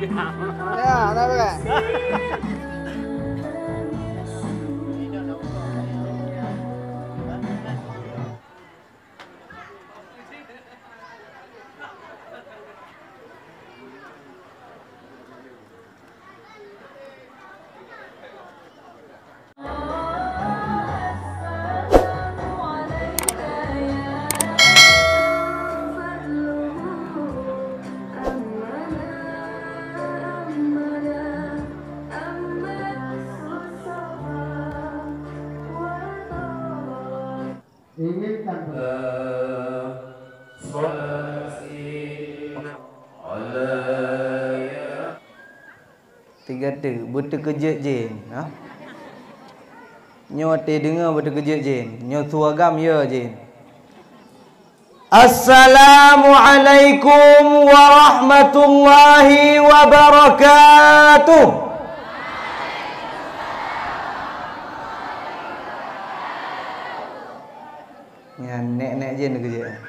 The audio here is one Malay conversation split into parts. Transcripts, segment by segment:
Ya, tahu kan? Tiga tu buta kejut jin, ha? Nyo te dengar buta kejut jin, nyo suagam ya jin. Assalamualaikum warahmatullahi wabarakatuh. Ya nek jin kejut.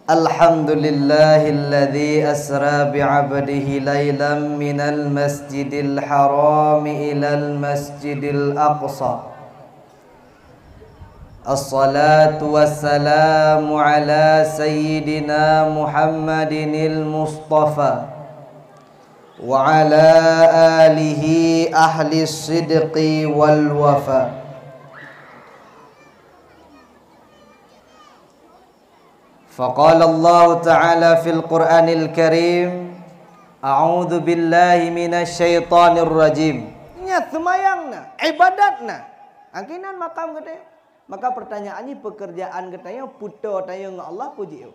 Alhamdulillahilladzi asra bi'abdihi laylan minal masjidil haram ilal masjidil aqsa. Assalatu wassalamu ala sayyidina Muhammadinil Mustafa wa ala alihi ahli sidqi wal wafa. فقال الله تعالى في القرآن الكريم أعوذ بالله من الشيطان الرجيم. Ingat semayangna, ibadatna. Angkinan makam kita. Maka pertanyaannya pekerjaan kita puto tayo nga Allah puji.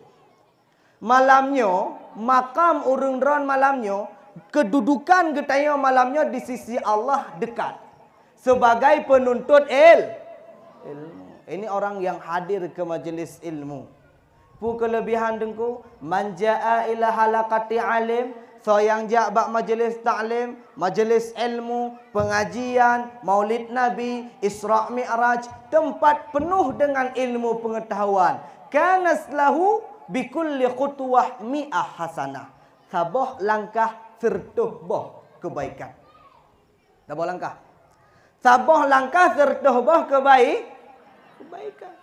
Malamnya makam urung ron malamnya kedudukan kita malamnya di sisi Allah dekat sebagai penuntut ilmu. Ini orang yang hadir ke majelis ilmu. Pu kelebihan dengku manjaa ila halaqati alim, so yang jak bak majlis ta'lim, majlis ilmu, pengajian, maulid nabi, Isra Mi'raj, tempat penuh dengan ilmu pengetahuan. Kanas lahu bikulli khutwah mi'ah hasanah. Sabah langkah sertuh boh kebaikan. Sabah langkah. Sabah langkah sertuh boh kebaikan.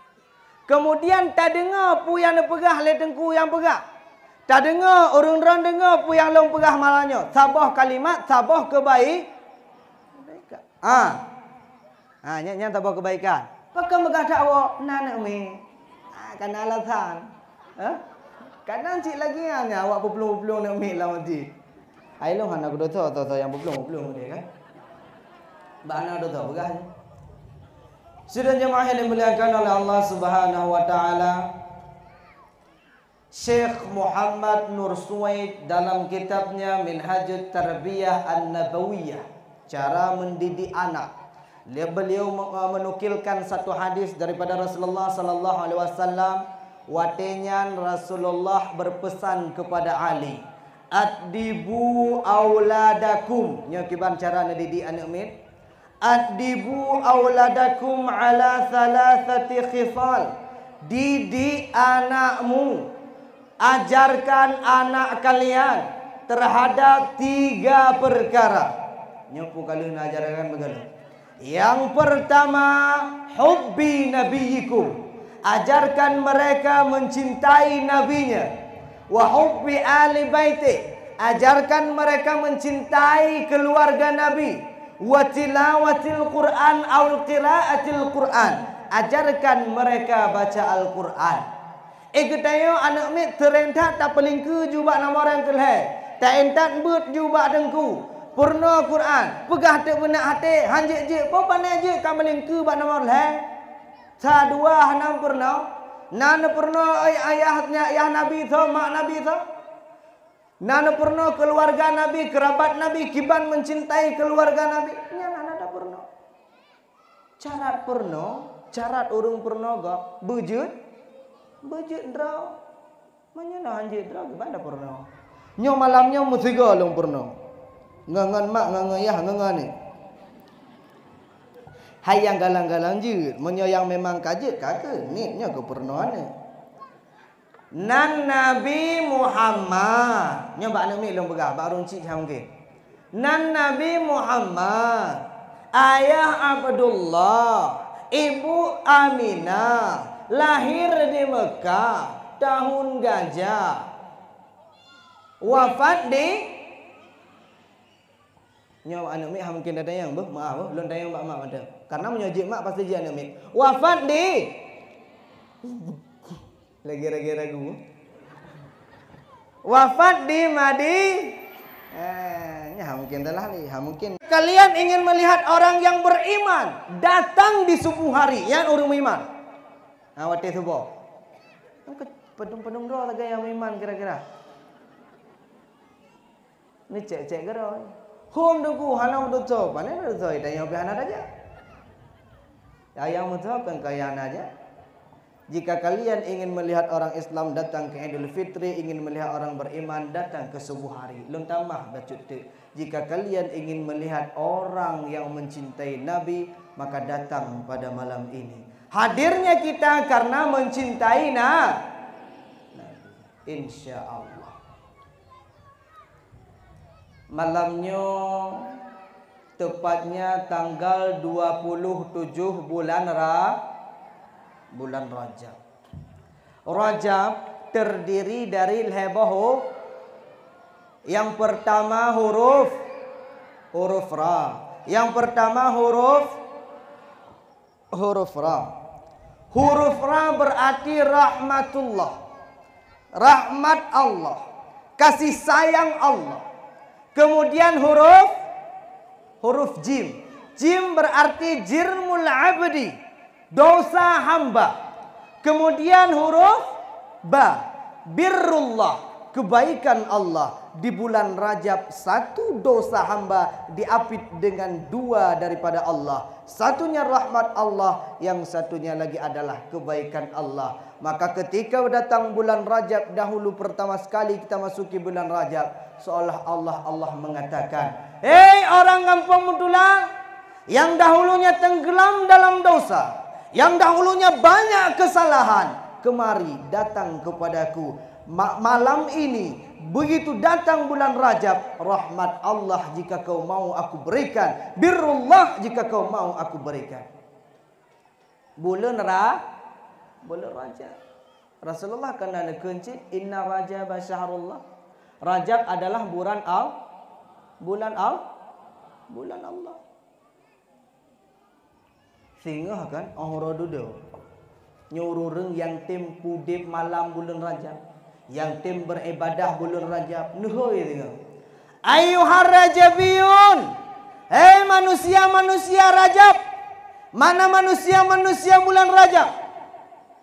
Kemudian tak dengar pu yang pegah le tengku yang pegah. Tak dengar orang-orang dengar pu yang long pegah malahnya. Sabah kalimat, sabah kebaikan. Nyanya sabah kebaikan. Pakai megah dakwa nanak me. Kan alasan. Kadang cik lagi hanya awak berpelung-pelung nak me lah mesti. Ai long anak dosa yang berpelung-pelung dia kan. Bana dosa pegahnya. Sudah jemaah yang dimuliakan oleh Allah Subhanahu wa taala. Syekh Muhammad Nur Suwaid dalam kitabnya Minhajut Tarbiyah An-Nabawiyah, cara mendidik anak. Beliau menukilkan satu hadis daripada Rasulullah sallallahu alaihi wasallam, watenyan Rasulullah berpesan kepada Ali, "Addibu auladakum." Nya kiban cara mendidik anak mit. Addibu auladakum ala thalathati khifal. Didik anakmu, ajarkan anak kalian terhadap 3 perkara. Nyopu kalian ajarkan begitu. Yang pertama, hubbi nabiyikum. Ajarkan mereka mencintai nabinya. Wa hubbi ali baiti. Ajarkan mereka mencintai keluarga nabi. Wa tilawatil Quran aw qiraatil Quran. Ajarkan mereka baca Al-Quran. Ketayo anak mit terentat tak pelingku juga nama orang kelai. Tak entat but juga dengku. Purna Quran. Pegah tak benak hati. Hanjik je. Kau pandai je kam pelingku bak nama kelai. Sa dua hanam purna. Nana purna ayahnya ayah Nabi tho, mak Nabi tho. Nana purna keluarga Nabi, kerabat Nabi, kiban mencintai keluarga Nabi. Nya nana tak purna. Syarat purna, syarat urung purna gak bujut draw. Menyana hanjit draw gimana purna. Nyo malamnya musiga long purna. Ngangan mak ngangan ayah ngangan ni. Hai yang galang-galang je, menyo yang memang kajet kakak, nitnya ke purna ni. Nan Nabi Muhammad. Nyoba nak mik long begah, baru cik jam mungkin. Nan Nabi Muhammad, ayah Abdullah, ibu Aminah, lahir di Mekah tahun gajah. Wafat di nyawa anak mik mungkin ada yang maaf belum ada yang mak ada. Karena menyajik mak pasti dia anak mik. Wafat di lagi ragu. Wafat di mungkin adalah nih, mungkin kalian ingin melihat orang yang beriman datang di subuh hari, yang orang beriman. Wati subuh. Pedung-pedung doa lagi yang beriman kira-kira. Ni cek gerai. Hum duku hanam duco, panen duco ida yang bihan aja. Yang mutabkan kayan aja. Jika kalian ingin melihat orang Islam datang ke Idul Fitri, ingin melihat orang beriman datang ke subuh hari. Lontang mah bacut tu. Jika kalian ingin melihat orang yang mencintai Nabi, maka datang pada malam ini. Hadirnya kita karena mencintai Nabi. Insya Allah. Malamnya tepatnya tanggal 27 bulan Rajab. Rajab terdiri dari lebah. Yang pertama huruf ra. Yang pertama huruf ra. Huruf ra berarti rahmatullah. Rahmat Allah. Kasih sayang Allah. Kemudian huruf jim. Jim berarti jirmul abdi, dosa hamba. Kemudian huruf ba, birrullah, kebaikan Allah. Di bulan Rajab satu dosa hamba diapit dengan dua daripada Allah. Satunya rahmat Allah, yang satunya lagi adalah kebaikan Allah. Maka ketika datang bulan Rajab, dahulu pertama sekali kita masuki bulan Rajab, seolah Allah mengatakan, hei orang kampung Mutulang yang dahulunya tenggelam dalam dosa, yang dahulunya banyak kesalahan, kemari datang kepadaku. Malam ini begitu datang bulan Rajab, rahmat Allah jika kau mau aku berikan, birrullah jika kau mau aku berikan. Bulan Rajab. Rasulullah kena kencit, inna Rajab syahrullah. Rajab adalah bulan Allah. Sehingga kan orang duduk nyuruh yang tim pudip malam bulan Rajab, yang tim beribadah bulan Rajab. Nuhoi tengok. Ayuhar Rajabiyun. Hei manusia-manusia Rajab. Mana manusia-manusia bulan Rajab?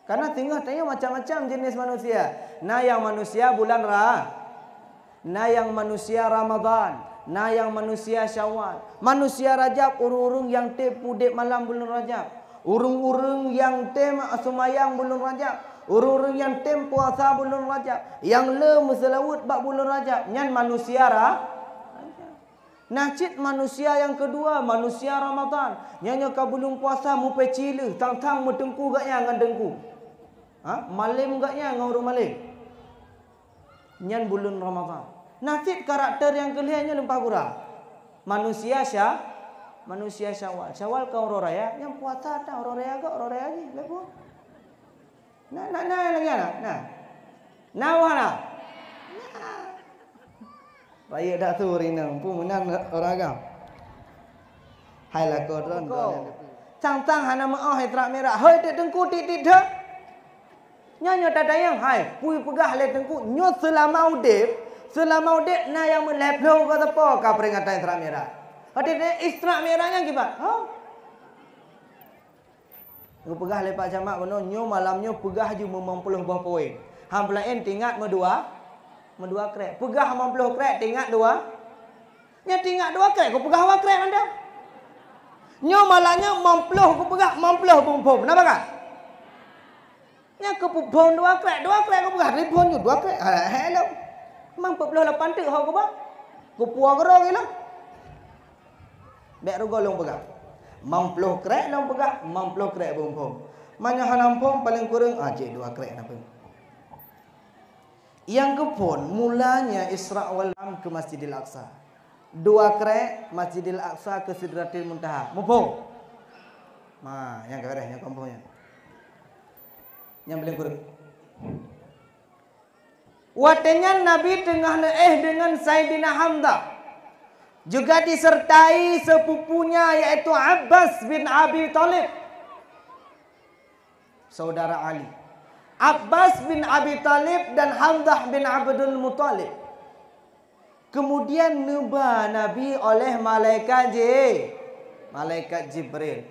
Karena tengok macam-macam jenis manusia. Nah yang manusia bulan nah yang manusia Ramadan, nah yang manusia Syawal. Manusia Rajab urung-urung yang tim pudip malam bulan Rajab. Urung-urung yang tim semayang bulan Rajab. Urung-urung yang tem puasa bulan Rajab, yang muselawut bak bulan Rajab, nyan manusia Rajab. Nacit manusia yang kedua, manusia Ramadan. Nyanyo ka bulan puasa mu pecile, tang-tang metengku gaknya ngan dengku. Malim gaknya ngau malim. Nyan bulan Ramadan. Nacit karakter yang kelihatannya lempah kurang. Manusia Syawal. Syawal ka orang raya, yang puasa tak orang raya gak orang raya ni, lepo. Nah, wahana. Raya dah tu rinang, pun menang orang agam. Hai lah kodron. Cang-cang hana mau hai terak merah. Hai tek tengku titik dah. Nyanyo tatayang hai, pui pegah le tengku. Nyo selama udip na yang meleplo ka tepo ka peringatan terak merah. Hati istrak merahnya kibat. Ngu pegah lepak jamak benar, nyo malamnya pegah je 50 buah poin. Ham pelain tingkat medua krek. Pegah 50 krek tingkat dua. Nya tingkat dua krek, ku pegah wa krek anda. Nyo malanya 50 ku pegah 50 pum. Napa kan? Nya ku pum dua krek ku pegah ribon ju dua krek. Hello. Mang 48 tik ho ku ba? Ku puak ro gila. Bek rugo long pegah. 50 krek nang pegah, 50 krek bumpung. Mana hanampung paling kurang cik 2 krek napa. Yang kepun mulanya Isra wal Mi'raj ke Masjidil Aqsa. Dua kerek Masjidil Aqsa ke Sidratil Muntaha. Mumpung. Yang kerek yang kampungnya. Yang paling kurang. Watenya Nabi tengah dengan Sayyidina Hamzah. Juga disertai sepupunya yaitu Abbas bin Abi Thalib. Saudara Ali. Abbas bin Abi Thalib dan Hamzah bin Abdul Muttalib. Kemudian neba Nabi oleh malaikat Jibril.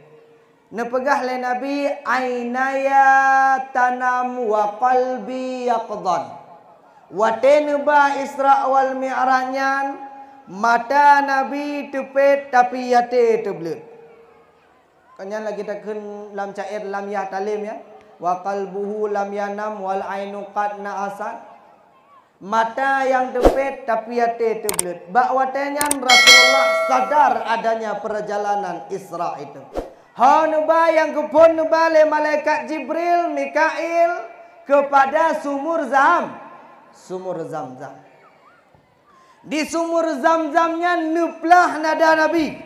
Nepegah le Nabi ainaya tanam wa qalbi yaqdan. Wate neba Isra wal Mi'rajnya mata Nabi tepet tapi yate teblet. Kanya lagi takun lam cair lam ya talim ya. Wa qalbuhu lam yanam wal ainu qad na'asat. Mata yang tepet tapi hati teblet. Bakwatanya Rasulullah sadar adanya perjalanan Isra itu. Hanuba yang kepun nuba le malaikat Jibril, Mikail kepada sumur Zamzam. Di sumur Zamzamnya nuplah nada Nabi.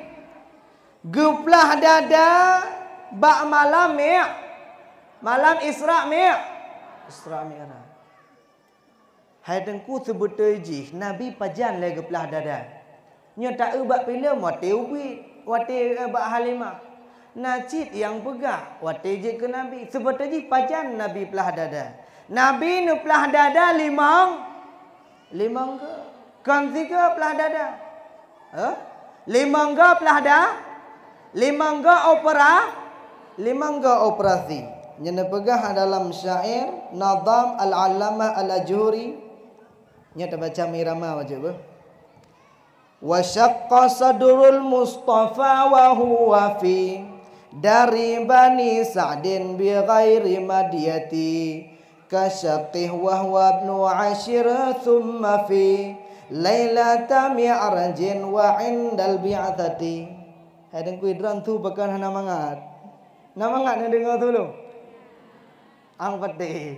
Guplah dada bak malam Isra Mi'raj. Hai tengku sebut ji Nabi pajan le geplah dada. Nya tak ubak pila mate ubi, wate bak Halimah. Nacit yang pegah, wate je ke Nabi. Sebut ji pajan Nabi pelah dada. Nabi nu pelah dada limang ke? Kan tiga pelah dada. Limang ke pelah dada? Limang ke operasi. Nya pegah dalam syair Nadam Al-Allamah Al-Ajuri. Nya baca mirama wajib. Wa syaqqa sadrul Mustafa wa huwa fi dari Bani Sa'din bi ghairi madiyati kasyaqih wa huwa ibnu ashir thumma fi lailata mi'rajin wa indal bi'athati. Hadang ku idran tu bakan hana mangat. Namangat nak dengar tu lu. Ang peti.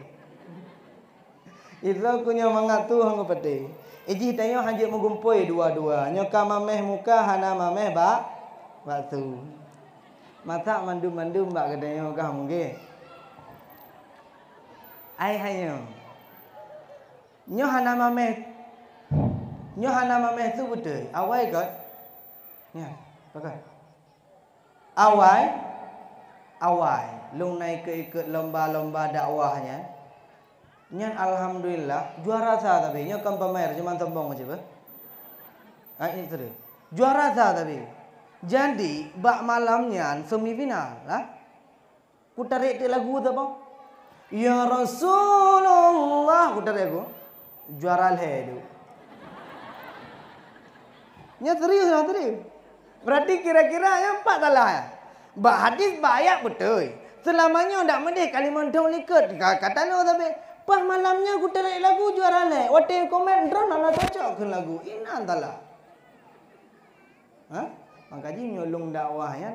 Itu kunya mangat tu hang peti. Iji tayo hanje mengumpoi dua-dua. Nyoka mameh muka hana mameh batu. Mata mandum-mandum bak kedayo kah mungkin. Ai hayo. Nyo hana mameh tu betul. Awai kot. Ya, pakai. Awai. Lung naik ke ikut lomba-lomba dakwahnya. Nyan alhamdulillah juara sah tapi nyo kan pamer cuma tembong aja bah. Ini terus. Juara sah tapi. Jadi bak malamnya semifinal lah. Ku tarik lagu tu bang. Ya Rasulullah ku tarik aku. Juara le tu. Nya serius. Berarti kira-kira yang empat salah ya. Bak hadis banyak betul. Selamanya ndak mendek Kalimantan liket. Kata lo tapi pas malamnya aku tarik lagu juara le. Wate komen drone ala cocok ke lagu. Ina antala. Makaji nyolong dakwah ya.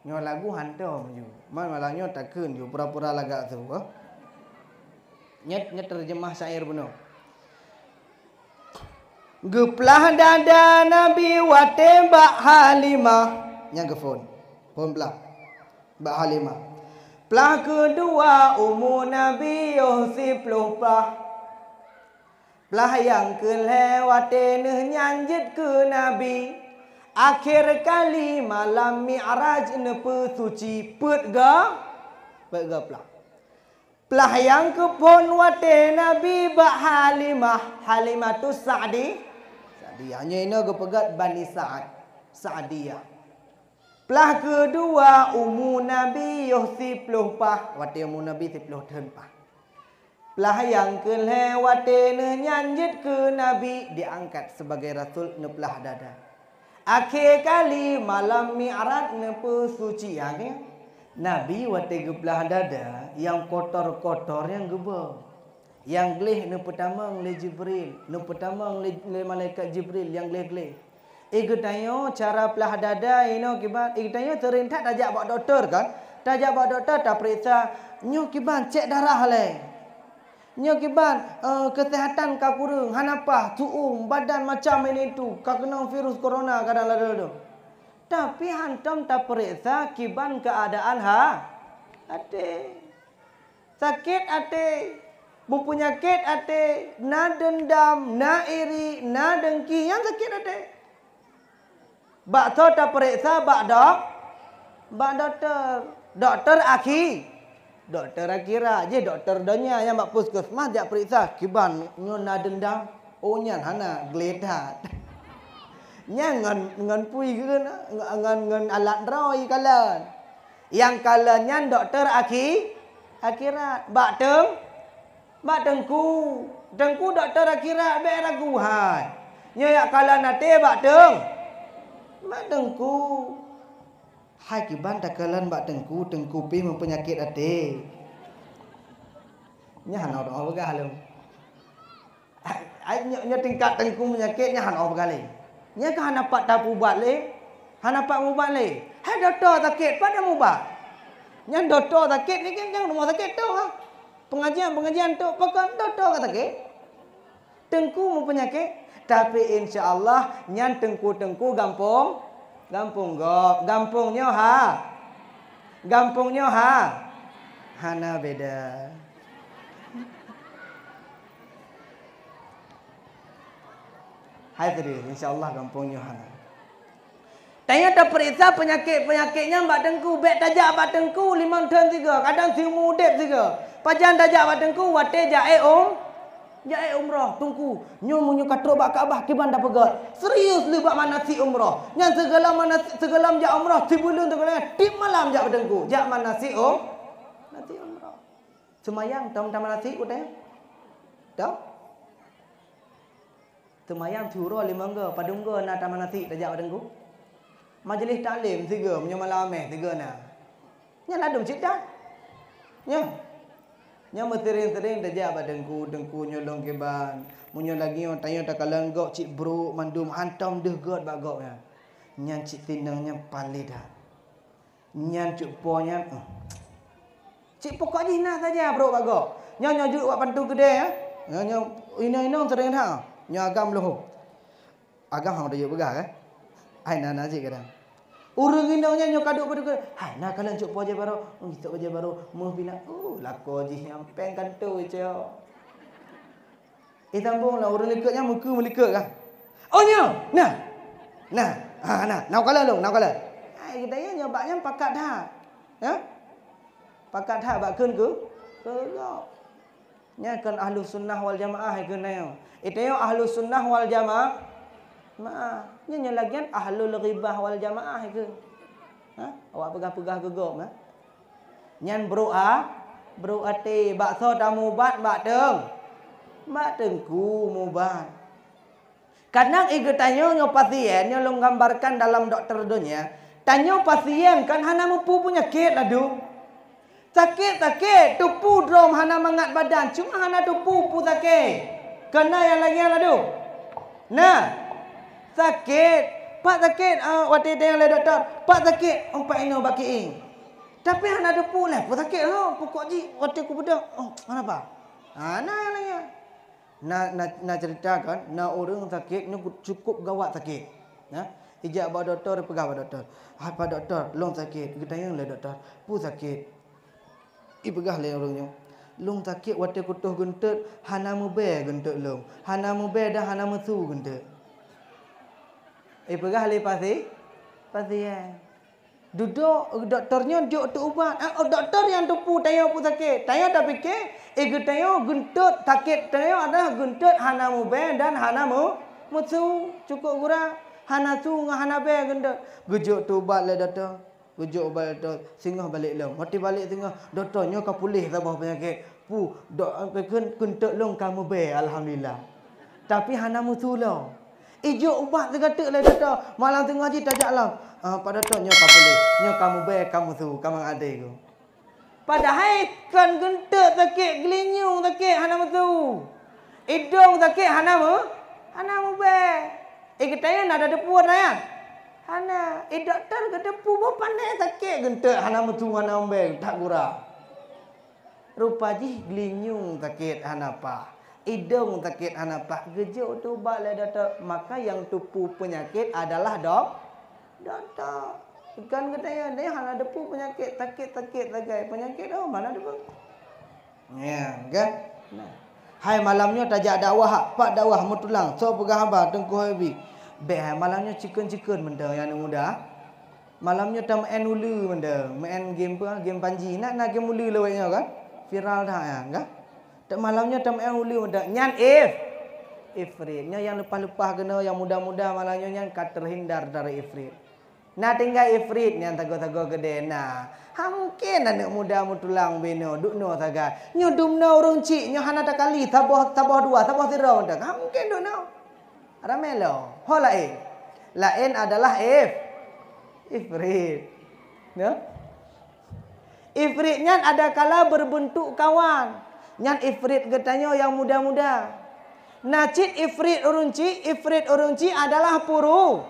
Nyo lagu hantam ju. Malahnya takun ju pura-pura lagak tu. Nyet terjemah syair benar. Geplah dada Nabi wate Mbak Halimah. Yang gefon. Pon belah. Mbak Halimah. Pelah kedua Ummu Nabi Yusuf lupa. Pelah yang kelewat nyanjit ke Nabi. Akhir kali malam Mi'raj nepe suci petga pelah. Pelah yang kepon wate Nabi Mbak Halimah tu Sa'diyah hanya ini kepegat Bani Sa'diyah. Pelah kedua Ummu Nabi Yusuf lupa. Wate Ummu Nabi tipluh tenpah. Pelah yang kelewat nyanjit ke Nabi diangkat sebagai Rasul nepelah dada. Akhir kali malam Mi'raj nepe suci ya. Nabi wate gebelah dada yang kotor-kotor yang geba. Yang gelih ne pertama oleh Jibril, ne pertama oleh malaikat Jibril yang gelih-gelih. Igetayo cara pelah dada ino kiban igetayo terintak tajak buat doktor kan? Tajak buat doktor tak periksa nyo kiban cek darah le. Nya kiban kesehatan ka kurang, hanapa tuung badan macam ini tu, ka kena virus corona kadang lalu. Tapi hantam tak periksa kiban keadaan ate. Sakit ate, berpenyakit ate, na dendam, na iri, na dengki, yang sakit ate. Bak so tak periksa bak dokter. Dokter akhirat je dokter dunia yang bak puskesmas dia periksa kiban nyo na dendam. Oh nyan hana geledat. Nyan ngan pui ke ngan alat roi kalan. Yang kalan nyan dokter akhirat. Bak tengku dokter akhirat be ragu hai. Nya yak kalan nate bak tengku. Hai kiban takalan bak tengku pi mempenyakit ate. Nya han orang apa halu. Ai nya tingkat tengku penyakitnya han apa kali. Nya kan dapat dah ubat le. Han dapat ubat le. Hai doktor sakit pada ubat. Nya doktor sakit ni kan rumah sakit tu ha. Pengajian tu pokok doktor kata sakit. Tengku mempenyakit tapi insya-Allah nyan tengku gampung gok. Gampungnya hana beda. Hai tadi insya-Allah gampungnya hana. Tanya tak periksa penyakitnya mbak tengku, bek tajak mbak tengku 5 tahun 3, kadang simu dep 3. Pajan tajak mbak tengku wate jae umrah tungku nyo munyo katro bak Kaabah kiban dah pegat serius lu bak manasi umrah nyan segala jak umrah tibulun tu kalau tip malam jak bedengku jak manasi umrah semayang tam manasi udah tahu semayang turo 5 ga padungga na tam manasi dah jak bedengku majlis taklim 3 menyo malam 3 na nyan ladum cerita nya sering dah badengku nyolong keban. Munyo lagi orang tanya tak kalang gok cik bro mandum hantam deh god bagok ya. Nyan cik tinangnya palid dah. Nyan cik ponya cik pokok dina saja bro bagok. Nyan juk buat pantu gede ya. Nyan ina sering dah. Nyan agam loh. Agam hang dah juk begah kan. Ai nana cik kadang. Urang indangnya nyok kaduk pada hai nak kalian cuk poje baru kita poje baru mau bina lako ji yang peng kan tu je tambung lah urang likatnya muka melikat kan oh nya nah kala ai kita nya nyobaknya pakat dah ya pakat dah bakkeun ke nya kan ahlus sunnah wal jamaah ke nayo itu ahlus sunnah wal jamaah nya lagian ahlul ghibah wal jamaah ke awak pegah-pegah gegok nyan bro ate bakso tamu bat bak tengku mubat kadang ige tanyo nyo pasien nyo long gambarkan dalam dokter dunia tanyo pasien kan hana mampu penyakit ladu sakit tupu drom hana mangat badan cuma hana tupu sakit kena yang lagian ladu sakit pak sakit waktu dia yang le doktor pak sakit ompak ino baki tapi hana ada pula pak sakit pokok ji waktu ku bedak mana apa ana yang lain na ceritakan na orang sakit ni cukup gawat sakit ijak ba doktor pegang ba doktor apa doktor long sakit kita yang le doktor pu sakit pegah le orangnya long sakit waktu kutuh gentet hana mube gentet long hana mube dah hana mesu gentet pegah le pasien. Duduk doktornya duk tu ubat. Doktor yang tupu tayo pu sakit. Tayo tak fikir tayo gentut sakit tayo adalah gentut hana mube dan hana musu cukup gura hana tu ngah hana be gentut. Gujuk tu ubat le doktor. Gujuk ubat doktor singgah balik long. Mati balik singgah doktornya ka pulih sabah penyakit. Pu dok gentut long kamu be alhamdulillah. Tapi hana musu long. Ijo ubat segatuk lah doktor. Malam tengah je tajak alam. Pak doktor nyo boleh. Nyo kamu baik kamu tu, kamu ada ku. Padahal kan gentek sakit, gelinyung sakit hana tu. Hidung sakit hana mu baik. Katanya nak ada depu ya. Hana, doktor ke depu bo pandai sakit gentek hana tu hana baik tak gura. Rupa jih glinyung takit hanapa. Hidung takit hanapa. Gejuk tu balik doktor. Maka yang tupu penyakit adalah doktor. Bukan katanya dia hana depu penyakit takit penyakit mana depu. Ya, kan? Nah. Hai malamnya tajak dakwah, pak dakwah mutulang. So pegah hamba tengku habi. Be malamnya chicken benda yang muda. Malamnya tam main ulu benda, main game apa? Game panji. Nak game ulu lewatnya kan? Viral dah ya, kan? Tak malamnya tam main ulu benda. Nyan ifritnya yang lepas-lepas kena yang muda-muda malamnya yang terhindar dari ifrit. Nah tinggal ifrit yang tago-tago gede nah. Ha mungkin anak muda mutulang beno dukno taga. Nyo dumno urung cik nyo hana ta kali tabah dua tabah tira ndak. Ha mungkin dukno. Ramelo. Ho lain adalah ifrit. No? Ifritnya ada kala berbentuk kawan. Nyan ifrit getanyo yang muda-muda. Nah cik ifrit urung cik adalah puru.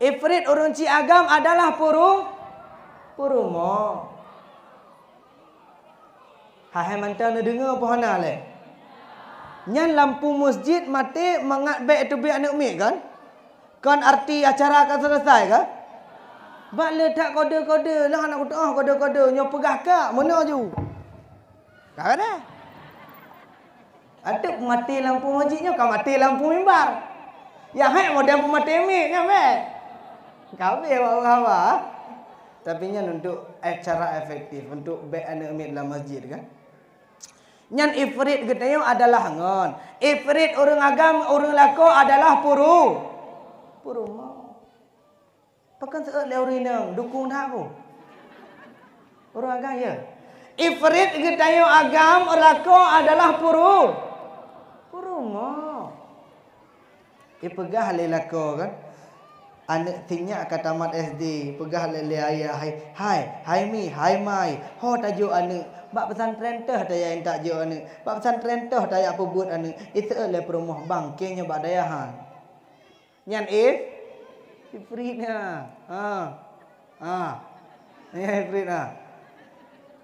Ifrit urunci agam adalah purumo. Hai mantan dengar apa hana le? Nyan lampu masjid mati mangat baik tu biar anak mik kan? Kan arti acara akan selesai kan? Bak le tak kode-kode lah anak doa kode-kode nyo pegah kak mana ju? Kak ada. Atuk mati lampu masjidnya kau mati lampu mimbar. Ya hai model mati mik nya mek. Kau apa? Tapi nyan untuk cara efektif untuk baik anak ambil dalam masjid kan. Nyan ifrit getayo adalah ngon. Ifrit orang agam, orang lako adalah purumo. Pakan seut le orang dukung dah aku. Orang agam ya. Ifrit getayo agam, orang lako adalah purumo. Ipegah le lako kan. Anak tingnya kat tamat SD, pegah lele ayah, hai mi, hai mai. Ho tajuk anak, bak pesantren teh daya yang tak jo anak. Bak pesantren teh daya apa buat anak. Itu le promoh bangkengnya bak dayahan. Nyan ifritnya. Ifritnya.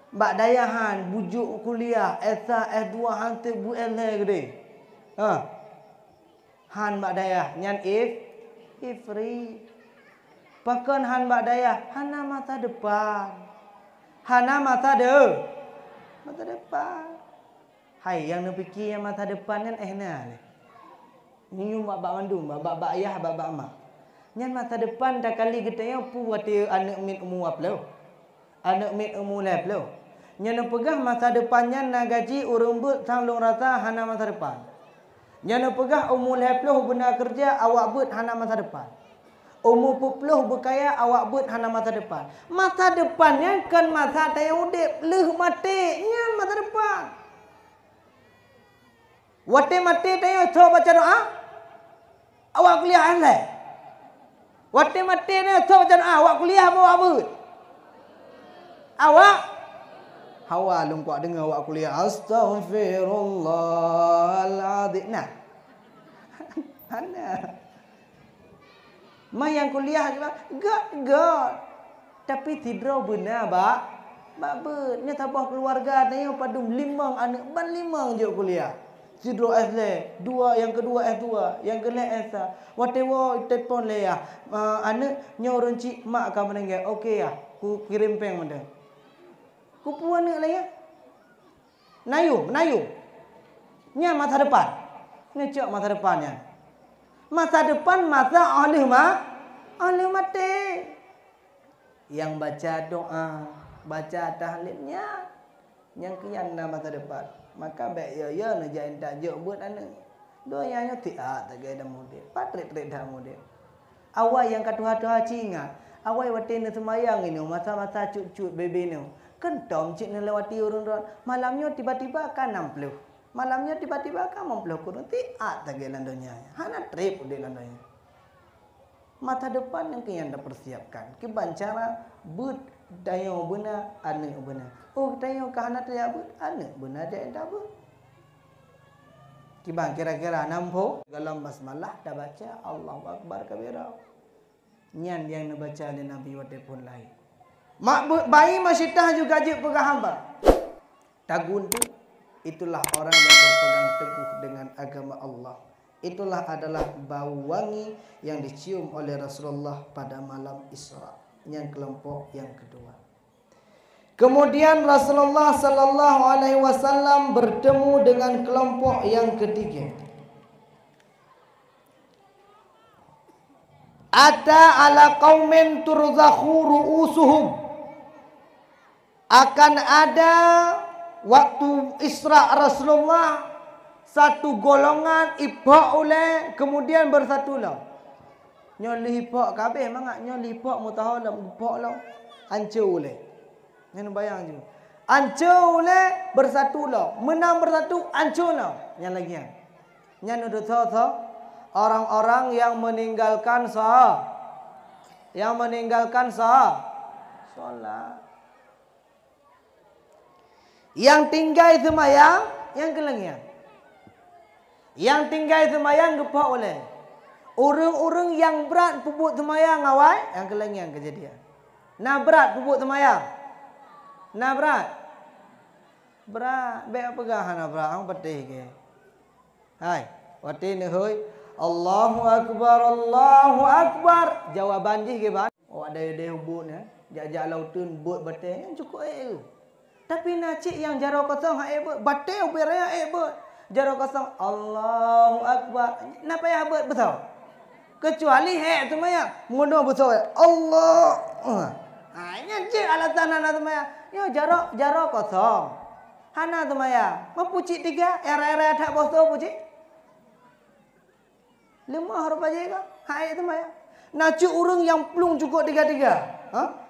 Bak dayahan bujuk kuliah S2 hantu bu ele gede. Han bak dayah nyan ifrit. Pakan han bak daya hana masa depan. Hana masa depan. Hai yang nak fikir yang masa depan kan nah. Ni bak mandum, bak ayah, bak mak. Nyan masa depan dah kali kita yang pu buat anak mit umur apa anak mit umur lep lo. Nyan pegah masa depannya na gaji urang but sanglong rasa hana masa depan. Nyan pegah umur lep lo benar kerja awak but hana masa depan. Umur 40 berkaya awak but hana masa depan. Masa depannya kan masa daya udip leh mati nyan masa depan. Wate mati daya coba baca doa. Awak kuliah anle. Wate mati daya coba baca doa awak kuliah bawa but. Awak hawa lungkuak dengar awak kuliah astaghfirullahaladzim. Nah. Hana mai yang kuliah God. Tapi tidur benar bak nya tabah keluarga tanya padum limang anak ban limang je kuliah. Tidur S2, yang kedua S2, yang kelak S3. Whatever telefon le ya. Anak nya orang cik mak ka menengah. Okey ya, ku kirim peng menda. Ku puan ni lah ya. Nayu. Nya masa depan. Nya cak masa depannya. Masa depan masa oleh mati. Yang baca doa, baca tahlilnya yang kian masa depan. Maka baik ya najain tajuk buat anak. Doanya tiak tak ada model. Patrik dah model. Awal yang katuha-tuha cinga. Awal watin semayang ini masa-masa cucu bebe ni. Kentom cik lewati urun-urun. Malamnya tiba-tiba kan 60. Malamnya tiba-tiba kamu peluk kurun tiak tak gelan dunia. Hana trip di landonya. Mata depan yang kian dah persiapkan. Kiban cara but dayo benar anak benar. Oh dayo kahana dia but anak benar dia dah but. Kiban kira-kira nampo dalam basmalah dah baca Allahu Akbar kabira. Nyan yang nak baca di Nabi wate pun lain. Mak bayi masyitah juga je pegah hamba. Tagun tu itulah orang yang berpegang teguh dengan agama Allah. Itulah adalah bau wangi yang dicium oleh Rasulullah pada malam Isra. Yang kelompok yang kedua. Kemudian Rasulullah sallallahu alaihi wasallam bertemu dengan kelompok yang ketiga. Ata ala qaumin turzakhu ru'usuhum. Akan ada waktu Isra Rasulullah satu golongan ibak oleh kemudian bersatulah. Nyoli ibak kabeh mangak nyoli ibak mutahalam ibak lah. Hancur oleh. Yang bayang je. Hancur oleh bersatulah. Menang bersatu hancurlah. Yang lagi yang. Yang ada orang-orang yang meninggalkan salat. Yang meninggalkan salat. Yang tinggal semayang, yang kelengian. Yang tinggal semayang gepak oleh. Orang-orang yang berat pupuk semayang awal, yang kelengian kejadian. Nah berat pupuk semayang. Nah berat. Berat. Baik apa gah nah berat? Ang patih ke. Hai, patih ni hoi. Allahu Akbar, Allahu Akbar. Jawaban je ke ban? Oh ada hubut ni. Jak-jak lautun bot batih yang cukup Tapi nacik yang jarau kosong hak ebot. Batih upiranya ebot. Jarau kosong Allahu Akbar. Napa ya ebot betul? Kecuali hek tu maya. Mundur betul. Allah. Ini cik alasan anak tu maya. Yo jarau kosong. Hana tu maya. Mempucik tiga. Era-era tak bosok pucik. 5 huruf aja ke? Hak tu maya. Nacik orang yang pelung cukup tiga-tiga.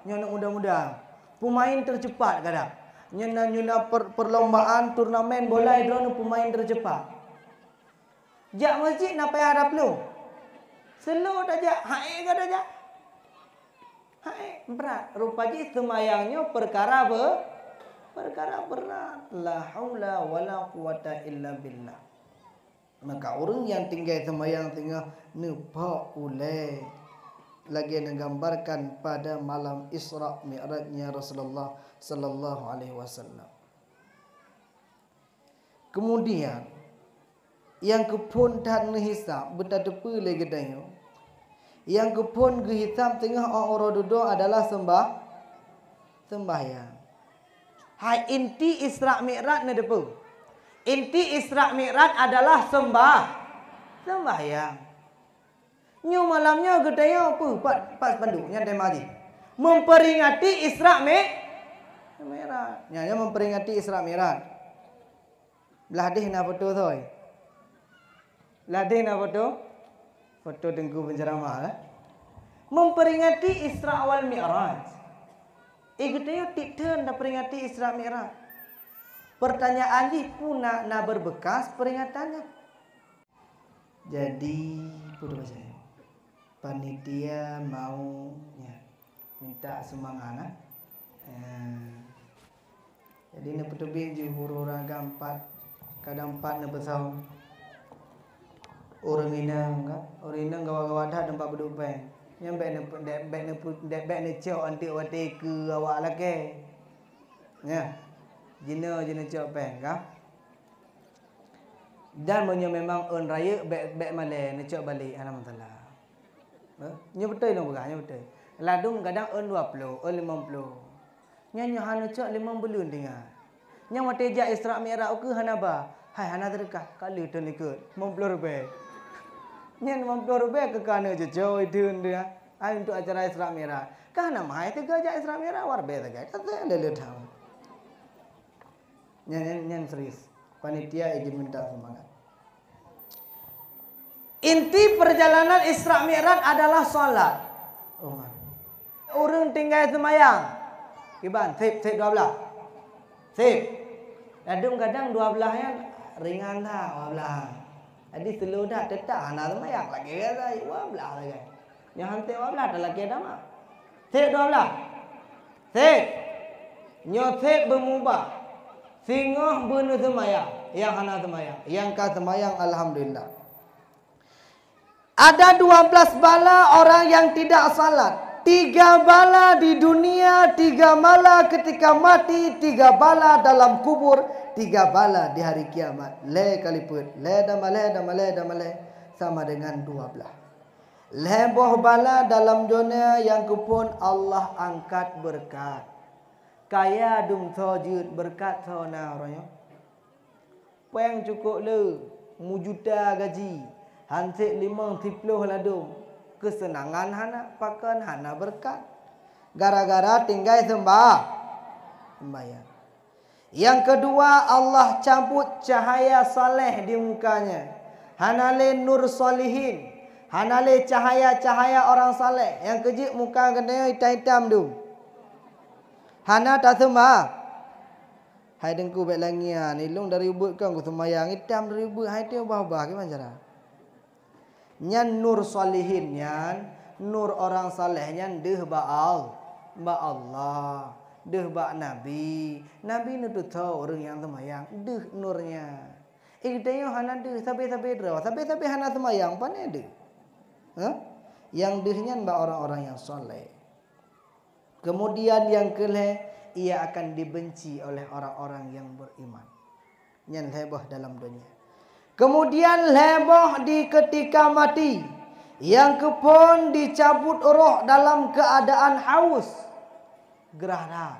Nyonak muda-muda. Pemain tercepat kadang. Nyuna perlombaan turnamen bola drone pemain tercepat. Jak masjid napa yang ada pelung? Slow dah jak, haik ke dah jak? Haik berat. Rupanya semayangnya perkara berat. La haula wala quwata illa billah. Maka orang yang tinggal semayang tengah nampak oleh lagi menggambarkan pada malam Isra Mi'rajnya Rasulullah sallallahu alaihi wasallam. Kemudian yang kepun tak hisab bertadapu lagi dayo. Yang kepun gehisab tengah orang duduk adalah sembahyang. Hai inti Isra Mi'raj ne depu. Inti Isra Mi'raj adalah sembahyang. Nyu malamnya gedaya apa? Pas panduknya tema haji. Memperingati Isra Mi'raj. Nyanya memperingati Isra Mi'raj. Beladih na foto thôi. Beladih na foto. Foto tengku penceramah. Memperingati Isra wal Mi'raj. Gedaya tikten dah peringati Isra Mi'raj. Pertanyaan ni pun nak berbekas peringatannya. Jadi, putus bahasa. Panitia mau minta semangat. Jadi nak petubih je orang gampat. Kadang 4 nak besar. Orang inang kan? Orang inang gawa-gawa dah tempat berduk bank. Yang baik nak cok antik wate ke awak lah ke. Ya. Jina cok bank kan? Dan memang on raya baik malai nak cok balik alhamdulillah. Nya betul dong bukan, nya betul. Ladung kadang on 20, on 50. Nya hana cak 5 bulan dengar. Nya mate jak Isra Mi'raj ke hana ba? Hai hana terkah kali tu ikut 50 rupiah. Nya 50 rupiah ke kana je joy dun dia. Ai untuk acara Isra Mi'raj. Kana mai te jak Isra Mi'raj war be tak. Kata lele tahu. Nya serius. Panitia izin minta semangat. Inti perjalanan Isra Mi'raj adalah solat. Orang tinggal semayang. Kiban, sip 12. Sip. Kadang-kadang 12 yang ringan dah 12. Jadi selu dah tetap anak semayang lagi kata 12 lagi. Yang hantar 12 dah lagi dah mak. Sip 12. Sip. Nyosip bermubah. Singoh benar semayang. Yang anak semayang. Yang kau semayang alhamdulillah. Ada 12 bala orang yang tidak salat. 3 bala di dunia, 3 bala ketika mati, 3 bala dalam kubur, 3 bala di hari kiamat. Le kaliput, le damale sama dengan 12. Leboh bala dalam dunia yang kupun Allah angkat berkat. Kaya dum thojud berkat thona royo. Peng cukup le, mujuta gaji. Hansik 50 ladum. Kesenangan hana, pakan hana berkat. Gara-gara tinggal sembahyang. Yang kedua, Allah cabut cahaya saleh di mukanya. Hanale nur solihin. Hanale cahaya-cahaya orang saleh. Yang kejik muka kena hitam-hitam tu. Hana tak sembah. Hai dengku baik langian. Ilung dari ubud kan ku sembahyang. Hitam dari ubud. Hai dia ubah-ubah. Gimana cara? Nyan nur solihin nyan, nur orang saleh nyan deh ba Allah, deh ba Nabi. Nabi nu tu tahu orang yang semayang, deh nurnya. Kita yo hana deh sampai hana semayang pane deh. Yang deh nyan ba orang-orang yang saleh. Kemudian yang kelih, ia akan dibenci oleh orang-orang yang beriman. Nyan heboh dalam dunia. Kemudian leboh di ketika mati. Yang kepon dicabut roh dalam keadaan haus. Gerah dah.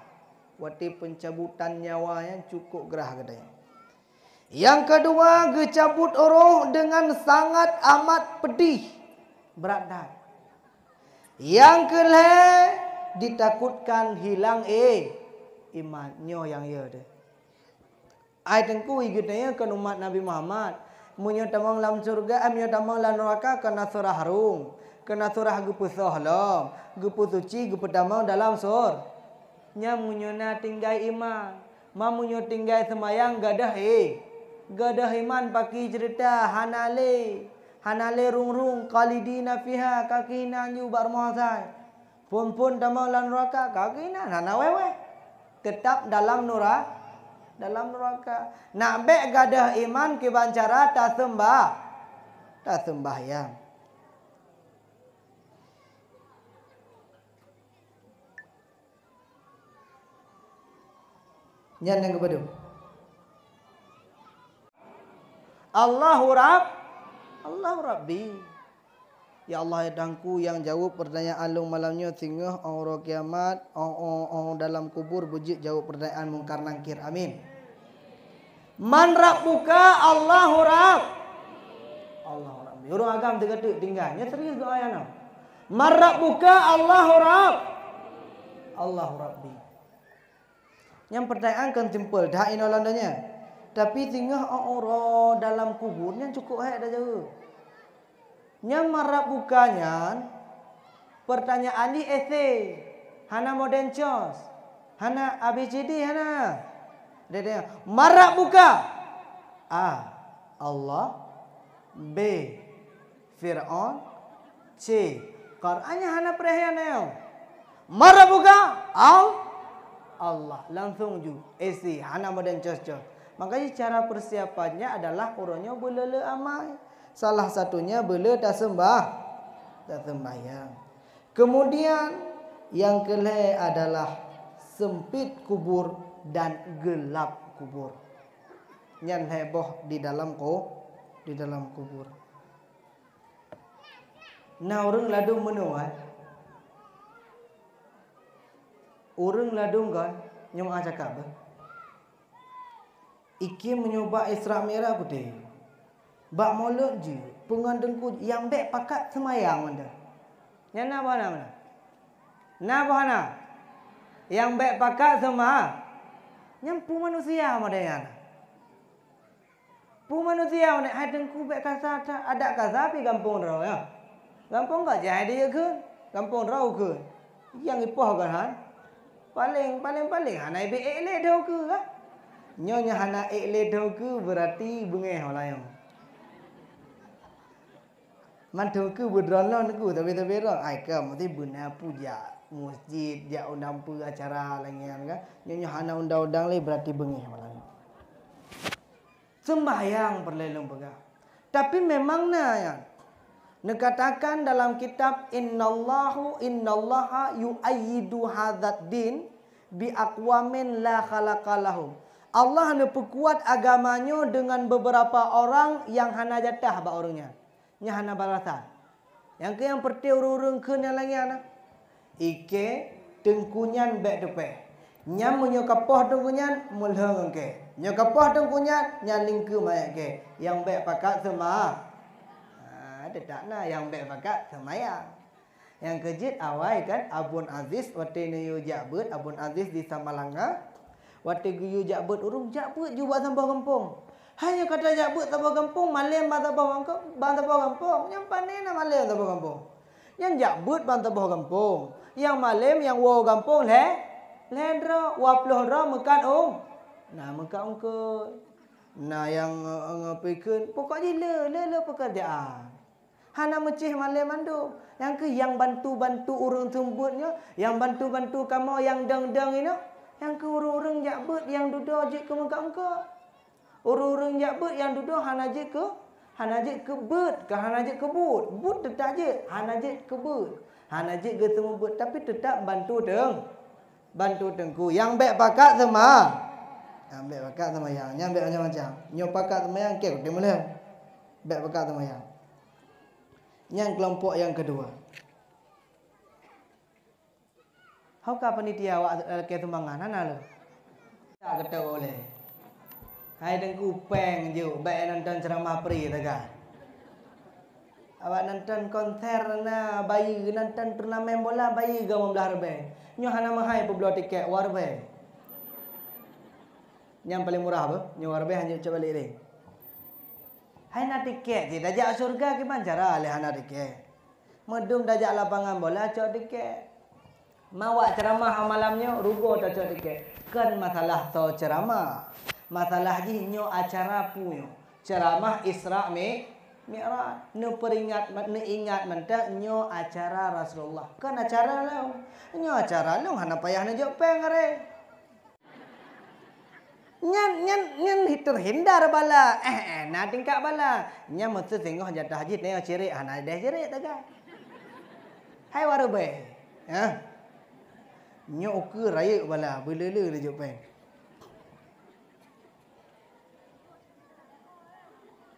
Wati pencabutan nyawa yang cukup gerah gedanya. Yang kedua, dicabut roh dengan sangat amat pedih. Berat dah. Yang kelih, ditakutkan hilang iman. Nyo yang ya deh. Ai tengku igutnya kan umat Nabi Muhammad. Munyo tamang lam surga, munyo tamang lam neraka kena surah harum. Kena surah gepusah lam. Gepusuci gepedamang dalam sur. Nya munyo na tinggal iman. Ma munyo tinggal semayang gadah gadah iman paki cerita hanale rung qalidina fiha kakina nyu bar mohasai. Pun tamang lam neraka kakina nana wewe. Tetap dalam neraka. Nak bek gadah iman ke bancara tak sembahyang. Nyan yang kepada Allahu Rabbi. Ya Allah ya dangku yang jawab pertanyaan alung malamnya sehingga orang kiamat orang dalam kubur bujik jawab pertanyaan mungkar nangkir. Amin. Man rabbuka Allahu Rabbi. Orang agam tergatuk tinggalnya serius doa yang man rabbuka Allahu Rabbi. Yang pertanyaan kan simple dah inolandanya. Tapi tinggal orang dalam kuburnya cukup dah jauh. Yang marab bukanya pertanyaan ni esei hana modern chos hana ABCD hana dia marab buka A Allah, B Fir'aun, C Qur'annya hana perhatian marab buka Allah langsung ju esei hana modern chos. Makanya cara persiapannya adalah orangnya belele amai. Salah satunya bela tak sembahyang. Kemudian yang kelih adalah sempit kubur dan gelap kubur. Yang heboh di dalam kubur. Nah orang ladung menuai. Orang ladung kan nyom cakap. Iki menyoba Isra Mi'raj putih. Bak mulut je pengandengku yang baik pakat semayang mana. Yang nak mana? Nak mana? Yang baik pakat semayang. Yang pu manusia mana yang? Pu manusia mana? Hai dengku baik kasar ada kasar pi kampung rau ya. Kampung kau jadi dia ke? Kampung rau ke? Yang ipoh kan han? Paling hana ibe ele dah ke? Nyonya hana ele dah ke berarti bengeh orang yang. Mantu ke berdrolon ku tapi ro ai ke mesti buna puja masjid dia undang pu acara langian kan nyonya hana undang-undang le berarti bengih malam sembahyang perlelong pegah tapi memang na ya Nekatakan dalam kitab innallaha yu'ayyidu hadzal din bi aqwamin la khalaqalahum. Allah ne perkuat agamanya dengan beberapa orang yang hana jatah ba orangnya. Nya hana balasan. Yang ke yang perti urung-urung ke yang lagi anak. Ike tengkunyan bek depe. Nya munyo kapoh tengkunyan mulheng ke. Nya kapoh tengkunyan nya lingke mayat ke. Yang bek pakat semua. Ada tak na yang bek pakat semaya. Yang kejit awai kan Abun Aziz wate ne yo jabut Abun Aziz di Samalanga. Wate guyu jabut urung jabut juga sampai kampung. Hanya kata jabut sampai kampung malam bantah kampung. Yang panena malam sampai kampung. Yang jabut bantah kampung. Yang malam yang wo kampung ledra waploh ra mekan Nah mekan ke. Nah yang ngapikeun pokoknya le pekerjaan. Hana mecih malam mandu. Yang ke yang bantu-bantu urang tembutnya, yang bantu-bantu kamu yang dang-dang ini. Yang ke urung-urung jabut yang duduk je ke muka-muka. Urung-urung jabut yang duduk hana je ke bet ke hana je ke but. But tetap je hana je ke bet. Hana je ke semua bet tapi tetap bantu tengku. Yang bek pakat sama. Yang bek pakat sama yang bek macam-macam. Nyo pakat sama yang ke dia mula. Bek pakat sama yang. Yang kelompok yang kedua. How ka panitia awak ke tumbangan ana lo? Tak kata boleh. Hai dengku peng je baik nonton ceramah pri taga. Awak nonton konser na bayi nonton turnamen bola bayi ga 15 rebe. Nyo hana mahai peblo tiket war rebe. Yang paling murah apa? Nyo war rebe hanya coba balik ni. Hai na tiket je dajak surga ke cara le hana tiket. Medung dajak lapangan bola cok tiket. Mawak ceramah malamnya rugo tak cok tiket. Kan masalah so ceramah. Masalah ji nyo acara punya. Ceramah Isra Mi'raj. Ne peringat ne ingat mentah nyo acara Rasulullah. Kan acara lo. Nyo acara lo hana payah ne jok peng are. Nyan terhindar bala. Na tingkak bala. Nya mesti tengok jatah haji ne cirik hana deh cirik taga. Hai warube. Ya. Nyo ke raya bala belele dia jok peng.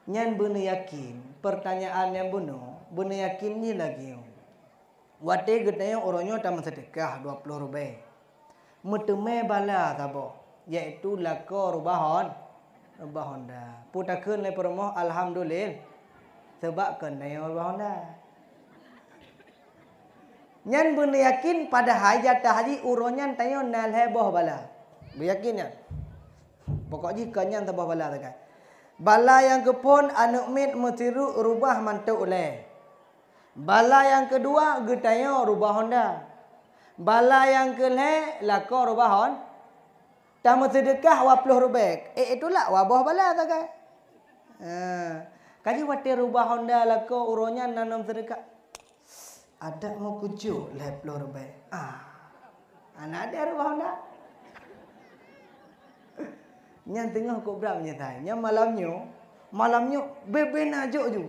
Nyan benar yakin pertanyaan yang benar yakin ni lagi. Wate getanya orangnya tak sedekah 20 rupiah. Meteme bala tabo iaitu lako rubah Honda. Putakeun le promo alhamdulillah sebab kena rubah Honda. Nyan benar yakin pada hajat haji uronyan tayo nal heboh bala. Beryakin ya. Pokoknya kanyan tabah bala takai. Bala yang kepon anak mit metiru rubah mantu oleh. Bala yang kedua getayo rubah Honda. Bala yang kele lako rubah Honda. Tamu sedekah 20 rubek. Itulah wabah bala takai. Kaji wate rubah Honda lako uronyan nanam sedekah. Ada mau kujuk lep lor baik. Anak ada rubah Honda. Yang tengah kok berapa nyetai. Yang malamnya bebe najuk ju.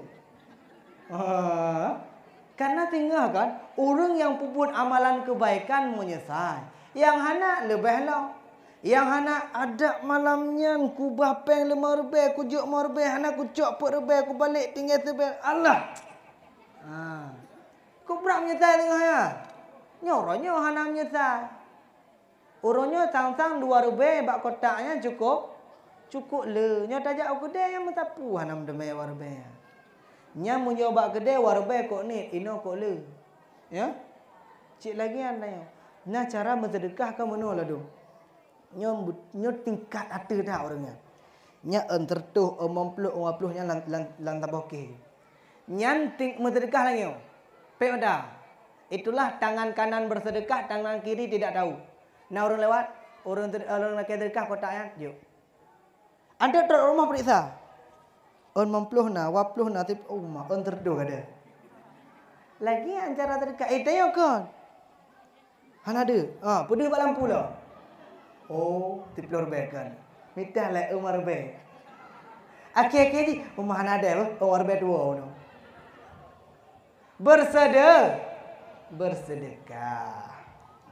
Karena tengah kan orang yang puput amalan kebaikan menyesal. Yang hana lebih lah. Yang hana ada malamnya kubah peng 5 rebe, kujuk 5 rebe, hana kucuk 4 rebe, ku balik tinggal tebe. Allah. Kau berapa menyesal tengah ya? Nyoranya hana menyesal. Orangnya sang-sang 2 rube bak kotaknya cukup le. Nyo tajak kedai yang mentapu hana mendemai warbe. Nya munyo bak kedai warbe kok ni ino kok le. Ya? Cik lagi anda. Nah cara bersedekah ke mana lah tu? Nyo tingkat ada dah orangnya. Nya entertuh 50 nya lang taboke. Nyan ting bersedekah lagi. Peda. Itulah tangan kanan bersedekah, tangan kiri tidak tahu. Nah orang lewat, orang nak sedekah kotaknya, yuk. Anda ter rumah periksa. On 50 na, 20 na tip rumah, on terdo ada. Lagi antara sedekah, tanya kan. Han ada. Pedih bak lampu lah. Oh, tip lor kan. Minta lah umar be. Akhir-akhir ni rumah han ada, umar be 2 no. bersedekah.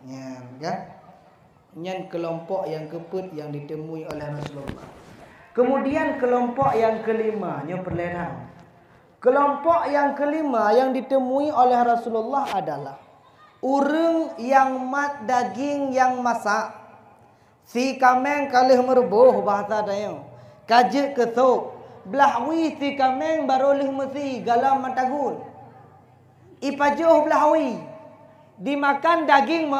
Nyan kan? Nyan kelompok yang keempat yang ditemui oleh Rasulullah. Kemudian kelompok yang kelima, nya perlerang. Kelompok yang kelima yang ditemui oleh Rasulullah adalah orang yang mat daging yang masak. Si kameng kalih merubuh bahasa dayo. Kajik kesuk. Belahwi si kameng barolih mesi galam matagun. Ipajuh belahwi. Dimakan daging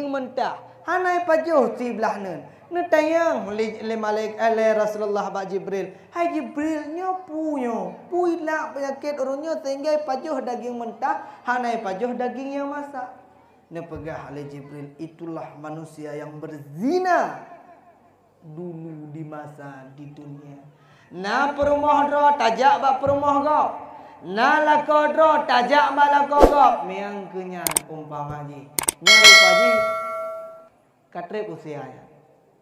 mentah. Hanai pajuh si belahnen. Netayang le Malik Rasulullah ba Jibril. Hai Jibril nyopunya. Puilah penyakit orangnya sehingga pajuh daging mentah, hanai pajuh daging yang masak. Nepegah oleh Jibril, itulah manusia yang berzina dulu di masa di dunia. Na perumah dro tajak ba perumah go. Na lako dro tajak ba lako go. Miang kenyang umpama ji. Nyaru paji katre usia ya.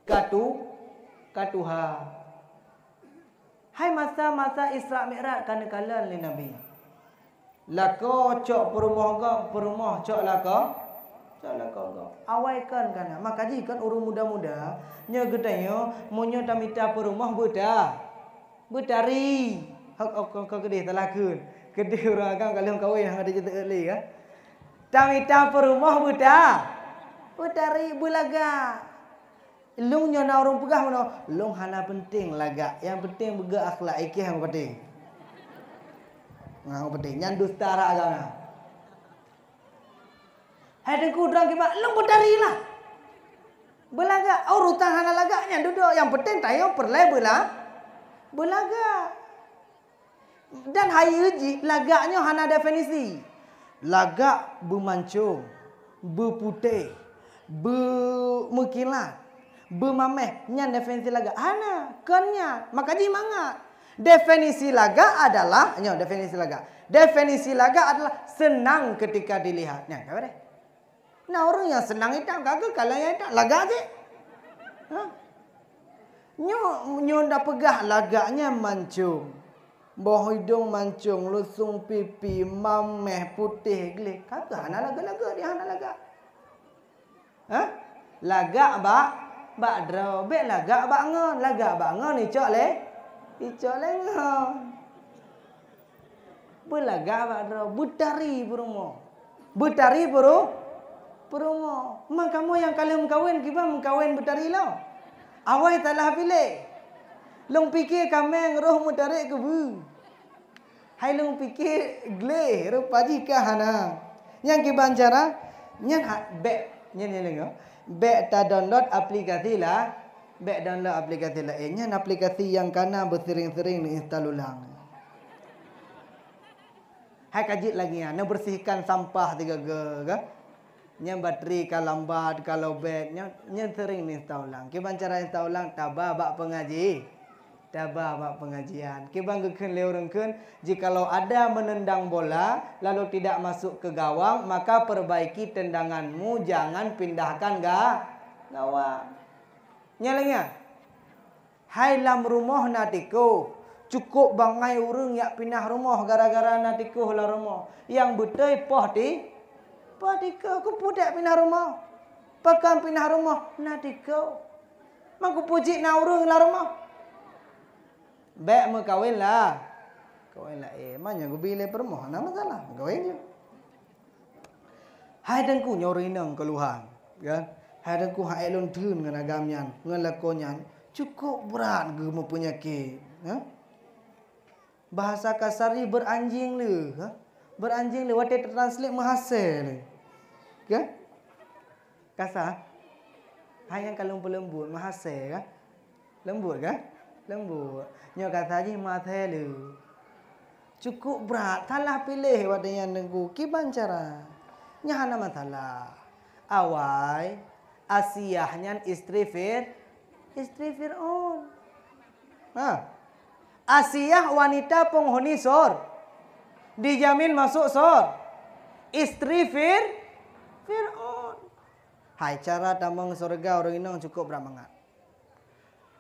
Katuha. Hai masa-masa Isra Mi'raj kan kalan li Nabi. Lako cok perumah cok lako. Awaikan kana. Maka jika orang muda-muda nya gedanya monyo tamita perumah betari. Hak kau gede talakun. Gede orang kan kalau kawin hang ada jeta early ka. Tamita perumah betari bulaga. Long nya na orang pegah mano. Long hana penting laga. Yang penting bega akhlak ikih yang penting. Ngau penting nyan dusta ra agama. Hai dengku drang kiba long betari lah. Belaga urutan hana laganya duduk. Yang penting tayo perle belaga. Dan hai uji laganya hana definisi. Laga bermancung, berputih, bermekilat, bermameh. Nyan definisi laga. Hana, kenya. Maka di mangat. Definisi laga adalah, definisi laga. Definisi laga adalah senang ketika dilihat. Nyan, apa deh? Nah orang yang senang itu kagak kalau yang itu laga je. Nyo dah pegah laganya mancung. Bawah hidung mancung, lusung pipi, mameh putih gelik. Kagak hana laga-laga dia hana laga. Laga bak draw, be laga bak ngon, laga bak ngon icok le ngon. Belaga bak draw, betari berumo. Betari berumo. Memang kamu yang kalian mengkawin, kita mengkawin betari lah. Awai telah pilih. Long pikir kami roh mutarik ke bu. Hai long pikir gleh rupa jika hana. Yang kiban cara nyan be ta download aplikasi lah. Be download aplikasi lah. Nyan aplikasi yang kana bersering-sering install ulang. Hai kajit lagi ya, nak bersihkan sampah tiga ke. Nya bateri kalau lambat kalau bed nya sering ni ulang. Kiban cara install ulang tabah bak pengajian. Kiban geken leurengkeun jikalau ada menendang bola lalu tidak masuk ke gawang maka perbaiki tendanganmu, jangan pindahkan gawang. Nyalanya. Hai lam rumah natiko cukup bangai urang yak pindah rumah gara-gara natiko lah rumah. Yang betul poh di Padika aku pudak pindah rumah. Pakan pindah rumah. Nadika. Maku puji na urang lah rumah. Bek me kawin lah. Kawin lah. Manya aku bilih permoh. Nama masalah. Kawin je. Hai dengku nyorinang keluhan. Kan? Hai dengku hai elon tun dengan agamnya. Dengan lakonnya. Cukup berat ke mempunyai. Bahasa kasari beranjing le. Beranjing le. What translate menghasil le. Kan? Kasar. Hanya kalau lembut mahasiswa kan? Lembut kan? Lembut. Nyo kata je mahasiswa lu. Cukup berat. Salah pilih wadah yang nenggu. Kiban cara. Nya hana masalah. Awai Asiyahnya istri Fir'aun. Asiyah wanita penghuni sor. Dijamin masuk sor. Istri Fir'aun. Hai cara tambang surga orang ini cukup beramangat.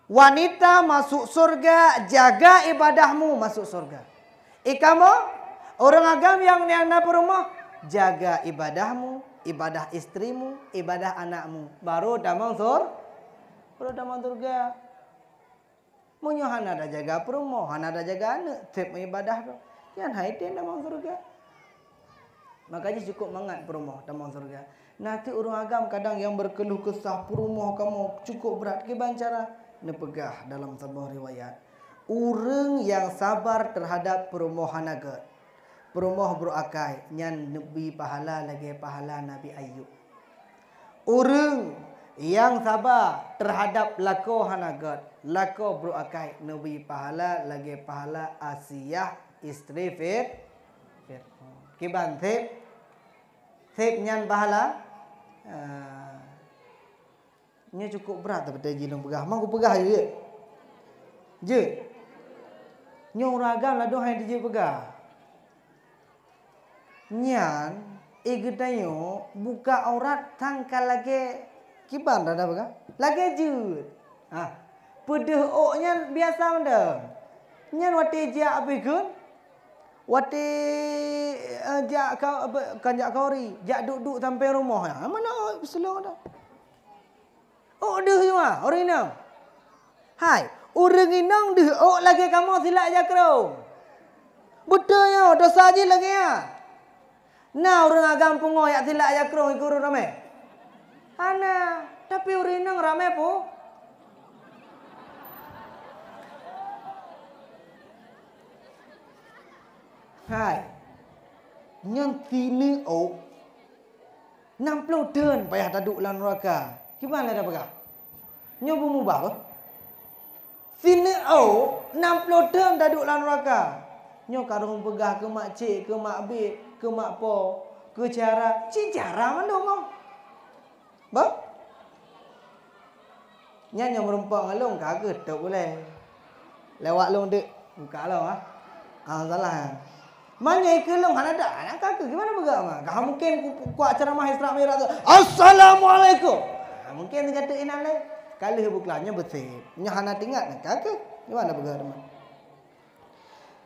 Wanita masuk surga, jaga ibadahmu masuk surga. Ikamu Orang agam yang niana rumah, jaga ibadahmu, ibadah istrimu, ibadah anakmu. Baru damang surga. Munyo hana dah jaga rumah, hana dah jaga anak, tip ibadah tu. Yang haitin damang surga. Makanya cukup mangat rumah damang surga. Nanti orang agam kadang yang berkeluh kesah rumah kamu cukup berat ke bancara nepegah dalam sebuah riwayat. Orang yang sabar terhadap perumahan agat. Perumah berakai nyan lebih pahala lagi pahala Nabi Ayub. Orang yang sabar terhadap lako hanagat, lako berakai lebih pahala lagi pahala Asiyah istri Fir'aun. Kiban tip nyan pahala. Nya cukup berat tapi jilong pegah. Mang ku pegah je. Je. Nyo ragam lah doh yang DJ pegah. Nyan igdayo buka aurat tangkal lagi kiban dah pegah. Lagi jut. Pedeh oknya biasa mendem. Nyan wati jak apigun. Wati jak kau kanjak kauri, jak duduk sampai rumah. Mana selong dah. Oh deh cuma orang inang. Hai, orang inang deh lagi kamu silap jakro. Betul ya, dosa je lagi ya. Nah orang agam pungo yak silap jakro ikut ramai. Ana, tapi orang inang ramai po. Hai, yang tini 60 tahun payah taduk dalam neraka. Gimana dah pegah? Nyo mubah apa? Tini 60 tahun taduk dalam neraka. Nyo karung pegah ke mak cik, ke mak bib, ke mak po, ke cara. Cara mana ngomong? Bah? Nyanyi merempang long kagak tak boleh. Lewat long dek buka long salah. Mana ikelong hana ada anak kakak gimana begak mah? Kah mungkin kuat ceramah Isra Mi'raj tu. Assalamualaikum. Mungkin kata inalai kali buklanya betul. Nya hana tingat kakak gimana begak teman?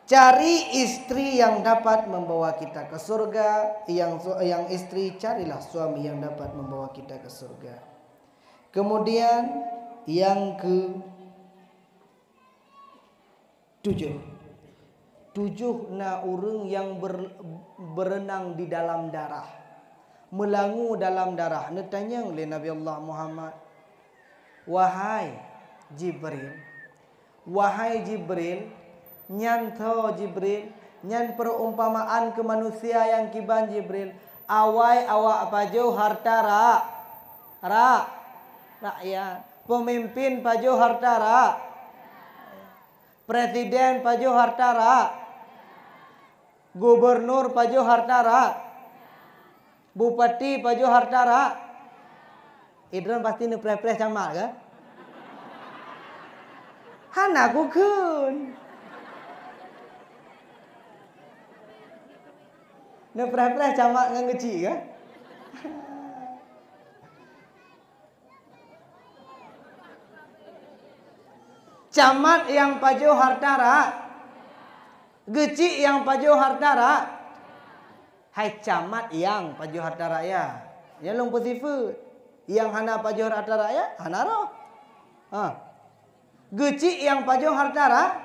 Cari istri yang dapat membawa kita ke surga, yang istri carilah suami yang dapat membawa kita ke surga. Kemudian yang ke-7. 7 na urang yang berenang di dalam darah. Melangu dalam darah. Netanya oleh Nabi Allah Muhammad. Wahai Jibril. Wahai Jibril. Nyanto Jibril. Nyan perumpamaan ke manusia yang kiban Jibril. Awai awak pajo harta rakyat. Pemimpin pajo harta Presiden pajo harta Gubernur pajo hartara, Bupati pajo hartara. Idron pasti nu pres-pres camat ke? Hana kukun. Nu pres-pres camat ngan kecil ke? Camat yang pajo hartara. Gecik yang pajo hartara. Hai camat yang pajo hartara ya. Ya long positif. Yang hana pajo hartara ya, hana roh. Gecik yang pajo hartara.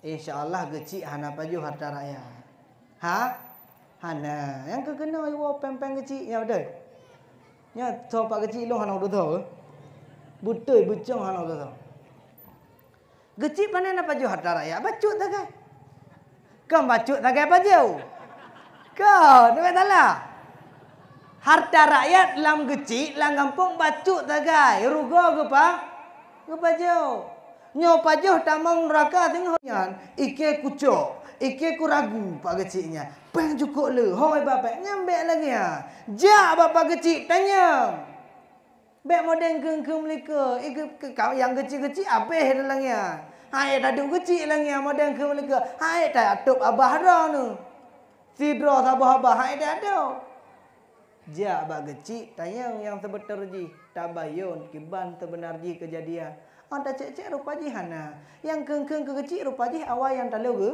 Insyaallah gecik hana pajo hartara ya. Hana. Yang kekena iwo pempeng gecik ya betul. Nya sopak gecik long hana udah. Betul becong hana udah. Gecik panen apa pajo hartara ya? Bacut tak kan? Kau bacut tak apa jauh? Kau, tak salah. Harta rakyat lam gecik, lam kampung bacut tak kai. Rugo ke pa? Ke jauh. Nyo pajoh tamang neraka tengok yan. Ike kucok, ike ku ragu pak geciknya. Peng cukup le. Hoi bapak nyambek lagi ya. Jak bapak gecik tanya. Bek modern ke mereka. Kau yang kecil-kecil apa dalangnya? Hai daduk kecil langnya modern ke mereka. Hai tak atuk abah dah nu. Sidro sabah abah hai dah ada. Ja abah kecil tanya yang sebetul ji. Tabayun kiban terbenar ji kejadian. Anda cek-cek rupa ji hana. Yang keng-keng ke kecil rupa ji awal yang talu ke?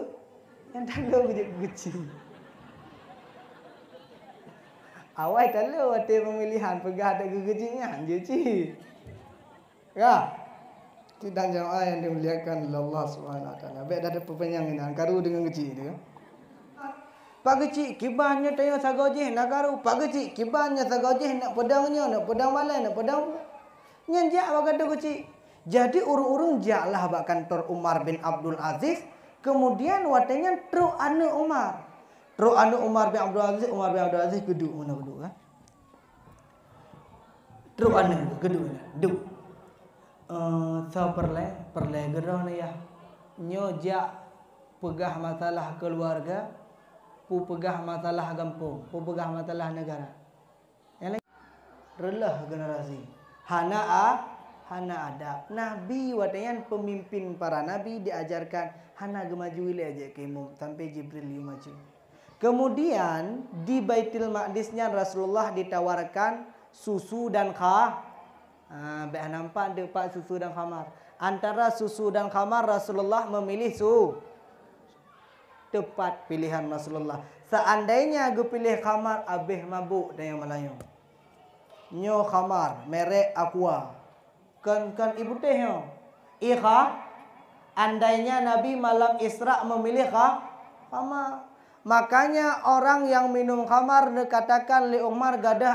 Yang talo kecil. Awal talo wate pemilihan pegah ada kekecilan je cik. Ya. Tidak jamaah yang dimuliakan oleh Allah Subhanahu wa taala. Baik ada perpanjang ini karu dengan kecil dia. Pak kecil kibannya tanya sagojeh nak karu. Pak kecil kibannya sagojeh nak pedangnya, nak pedang malai, nak pedang. Nyanjak bak kata kecil. Jadi urung-urung jaklah bak kantor Umar bin Abdul Aziz. Kemudian watenya truk anu Umar. Truk anu Umar bin Abdul Aziz, Umar bin Abdul Aziz geduk mana geduk kan? Truk anu geduk duk. So perle gerah ni ya. Nyojak pegah masalah keluarga, pu pegah masalah kampung, pu pegah masalah negara. Yang lain relah generasi. Hana adab. Nabi wadayan pemimpin para nabi diajarkan hana gemaju ile aja kemum sampai Jibril maju. Kemudian di Baitul Maqdisnya Rasulullah ditawarkan susu dan Baik nampak dekat susu dan khamar. Antara susu dan khamar Rasulullah memilih susu. Tepat pilihan Rasulullah. Seandainya gue pilih khamar, abih mabuk dan yang Melayu. Nyo khamar, merek Aqua. Kan ibu teh yo. Iha. Andainya Nabi malam Isra memilih khamar. Makanya orang yang minum khamar dikatakan li Umar gadah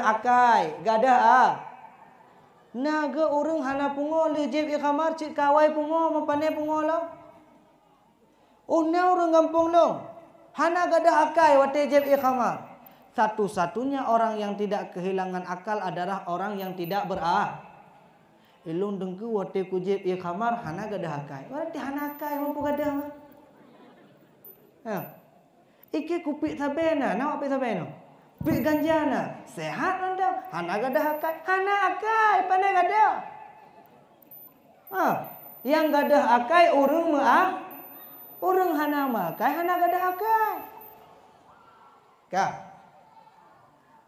akai, naga urang hana pungo le jeb khamar cik kawai pungo mapane pungo lo. Una urang kampung lo. Hana gadah akai wate jeb khamar. Satu-satunya orang yang tidak kehilangan akal adalah orang yang tidak Ilung dengku wate ku jeb khamar hana gadah akai. Wate hana akai mampu gadah. Ha. Iki kupik sabena, nak kupik sabena. Pik ganjana, sehat anda. Hana gadah akai, pandai gadah. Yang gadah akai urung urung hana makai, hana gadah akai. Kah?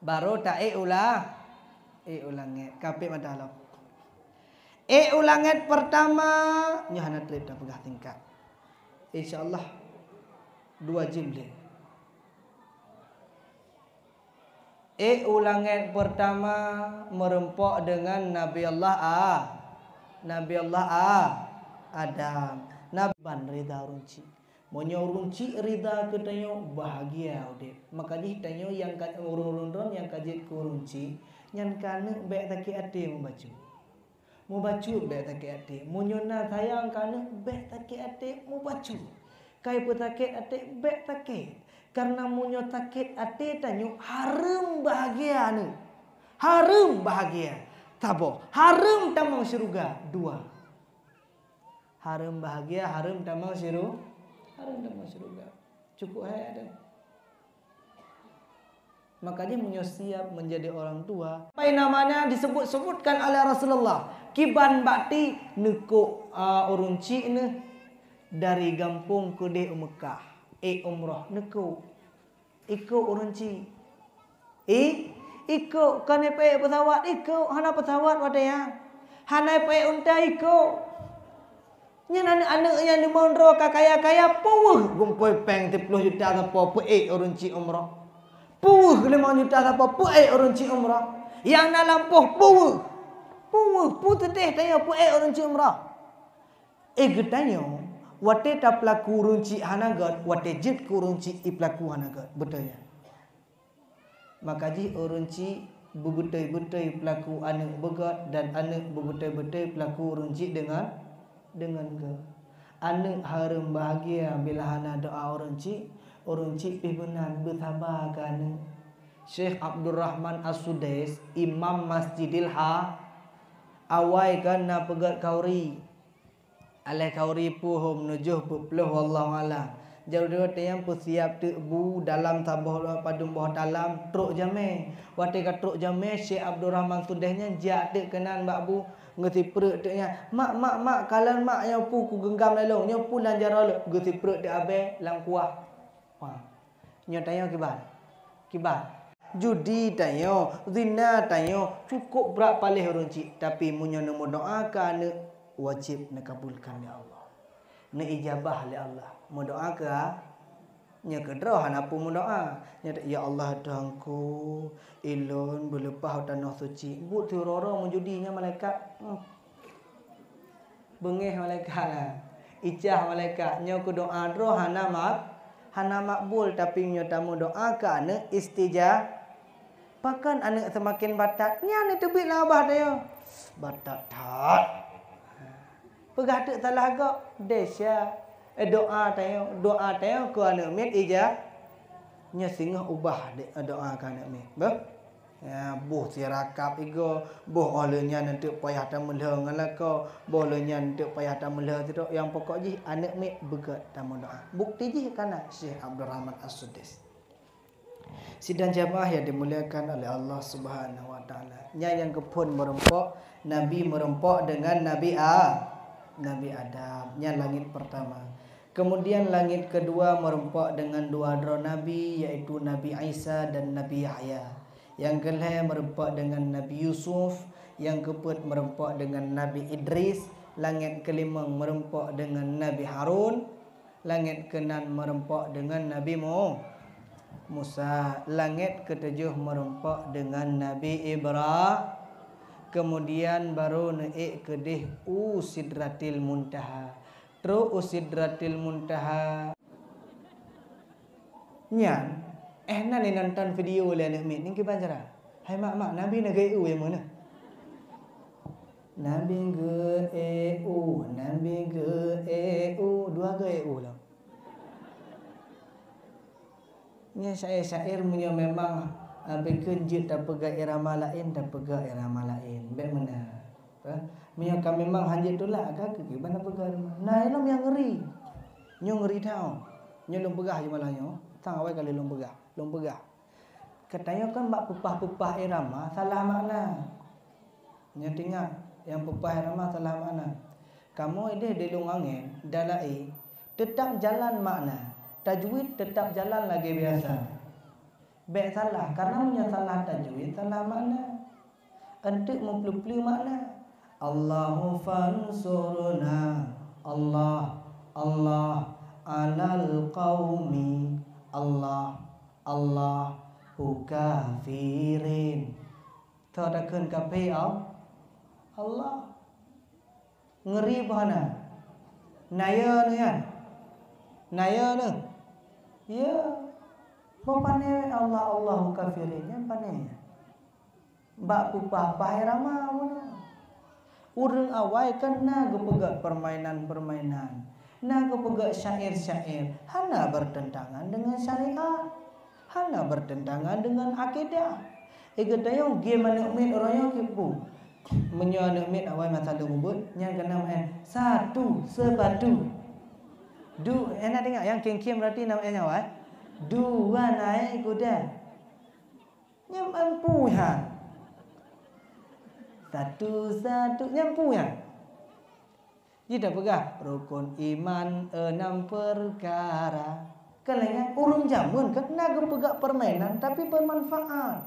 Baru tak ulanget, kapik madalau. Ulanget pertama, nya hana trip dah pegah tingkat. InsyaAllah 2 jilid. Ulangan pertama merempok dengan Nabi Allah Adam. Naban rida runci. Monyo runci rida ketanyo bahagia udip. Makanya tanyo yang urun-urun yang kajit ku runci nyan kana baik taki ate membaca. Membaca baik taki ate. Monyo na sayang kana baik taki ate membaca. Kai petakit ate baik taki. Karena munyo takit ate tanyo harum bahagia ni. Harum bahagia. Tabo. Harum tamang syurga. 2. Harum bahagia, harum tamang syurga. Harum tamang syurga. Cukup hai ada. Makanya munyo siap menjadi orang tua. Apa namanya disebut-sebutkan oleh Rasulullah. Kiban bakti nekuk urunci ni dari kampung ke di Mekah. Umrah nekuk. Ikut urunci. Ikut kan pe pesawat ikut hana pesawat wadaya. Hana pe unta ikut. Nya anak yang di mondro kaya-kaya puh gumpoi peng 10 juta apa pe urunci umrah. Puh 5 juta apa pe urunci umrah. Yang na lampuh puh teteh tanya pe urunci umrah. Getanyo wate ta pelaku runci hanagat wate jit ku runci i pelaku hanagat betul ya. Makaji urunci bebetai-betai pelaku anak begat dan anak bebetai-betai pelaku runci dengan ke anak harum bahagia bila hana doa urunci pibenan bersabar kan. Syekh Abdul Rahman As-Sudais Imam Masjidil awai kan na pegat kauri alai kauri puhum nujuh pupluh wallahu alam. Jauh-jauh yang siap bu dalam tabah padum bawah dalam truk jame. Wate ka truk jame Syekh Abdul Rahman Sudahnya jak tek kenan mbak bu ngeti perut teknya. Mak kalan mak yang pu ku genggam lalong nya pu lan jara le ngeti perut dek abe lang kuah. Nya tanya kibar. Judi tayo, zina tayo cukup berat palih runci tapi munyo nemu doa kan wajib nakabulkan ya Allah. ne ijabah oleh Allah. Mau doa ke nya kedroh hana pun doa. Ya Allah dangku ilon berlepah tanah suci. But tiroro menjudinya malaikat. Bengeh malaikat lah. Icah malaikat nya ku doa dro hana makbul tapi nya tamu doa ke ane istijah. Pakan ane semakin batat nya ne tebik lah abah dia. Batat tak. Pegatuk salah gak desya. Doa tayo ku ane mit ija nya singa ubah doa kan ane mit. Bah. Ya boh sirakap igo boh olehnya nanti payah ta meleh ngalako bolehnya nanti payah ta meleh tu yang pokok ji anak mit begat tamu doa. Bukti ji kana Syekh Abdul Rahman As-Sudais. Sidang jamaah yang dimuliakan oleh Allah Subhanahu wa taala. Nya yang kepun merempok Nabi merempok dengan Nabi Adam. Nya langit pertama. Kemudian langit kedua merempok dengan dua dro nabi yaitu Nabi Isa dan Nabi Yahya. Yang kelima merempok dengan Nabi Yusuf, yang keempat merempok dengan Nabi Idris, langit kelima merempok dengan Nabi Harun, langit keenam merempok dengan Nabi Musa, langit ketujuh merempok dengan Nabi Ibrahim. Kemudian baru naik ke Sidratil Muntaha. Terus Sidratil Muntaha. Nyan, ni nonton video le anak mit ni ke banjara. Hai mak Nabi nak geu yang mana? Nabi geu dua geu lah. Nya syair punya memang bikin jit tak pegang irama lain tak pegang irama lain. Baik mana? Punya kami memang hanjit tu lah ke mana pegang. Nah, ini yang ngeri. Nyo ngeri tau. Nyo lom pegah je malahnya. Tang awal kali lom pegah. Katanya kan bak pepah-pepah irama salah makna. Nyo tinggal yang pepah irama salah makna. Kamu ini di lungangin dalai tetap jalan makna. Tajwid tetap jalan lagi biasa. Baik salah karena punya salah tajwid salah makna. Entuk mempelu-pelu makna. Allahu fansurna Allah alal qaumi Allah kafirin. Tau dah kun kafir Allah ngeri bahana. Naya ni kan. Naya ni. Ya. Bapane Allah kafirin yang pane. Bak pupah pahirama mana. Urang awai kan na gepegat permainan-permainan. Na gepegat syair-syair. Hana bertentangan dengan syariat. Hana bertentangan dengan akidah. Dayong game anak mit orang yang kipu. Menyo anak mit awai masa lu ngubut. Yang kena main satu sepatu. Enak tengok yang king berarti namanya awai. Dua naik kuda. Yang mampu ha. Satu nyampu ya. Jika pegah rukun iman 6 perkara. Kalanya urung jamun kan naga pegak permainan tapi bermanfaat.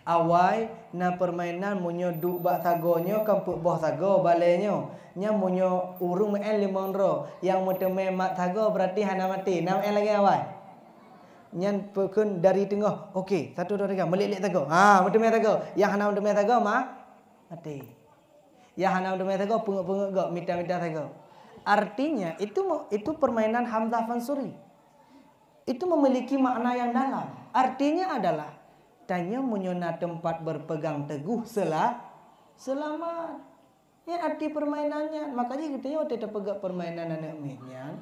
Awai na permainan munyo duk bak sagonyo kampuk boh sago balenyo. Nya munyo urung main 5 ro. Yang muteme mak sago berarti hana mati. Nam lagi awai. Nyan pekun dari tengah. Okey, 1 2 3 melik-lik tago. Muteme tago. Yang hana muteme tago mati. Yang hana muteme tago penguk-penguk gak mita-mita tago. Artinya itu permainan Hamzah Fansuri. Itu memiliki makna yang dalam. Artinya adalah tanya menyona tempat berpegang teguh selamat. Ya arti permainannya. Makanya kita tidak pegang permainan anak minyak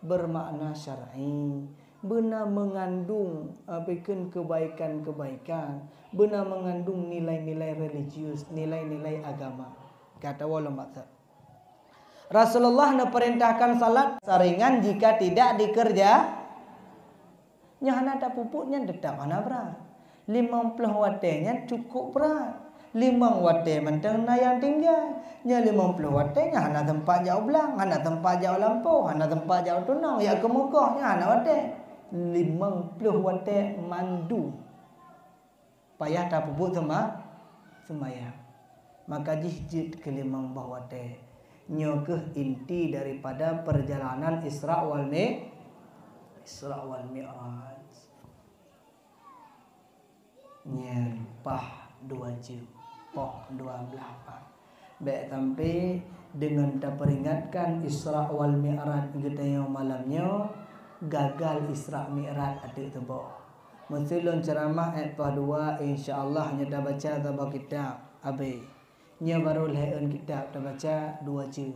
bermakna syar'i. Benar mengandung bikin kebaikan-kebaikan, benar mengandung nilai-nilai religius, nilai-nilai agama. Kata wala maksud. Rasulullah perintahkan salat saringan jika tidak dikerja. Nyahana tak pupuknya tetap mana berat. 50 wattnya cukup berat. 5 watt mentang yang tinggal. Nya 50 wattnya hana tempat jauh belang, hana tempat jauh lampu, hana tempat jauh tunang, ya ke Mekah hana watt. 50 watt mandu. Payah tak pupuk semayang. Maka jihjid ke 5 watt. Nyo ke inti daripada perjalanan Isra wal Mi'raj. Nya pah 2 jam, poh 12 baik sampai dengan tak peringatkan Isra wal Mi'raj kita yang malamnya gagal Isra Mi'raj adik tebak. Mensilun ceramah ayat 2 insya-Allah nya dah baca tabah kitab abai. Nya baru leun kitab dah baca 2 jam.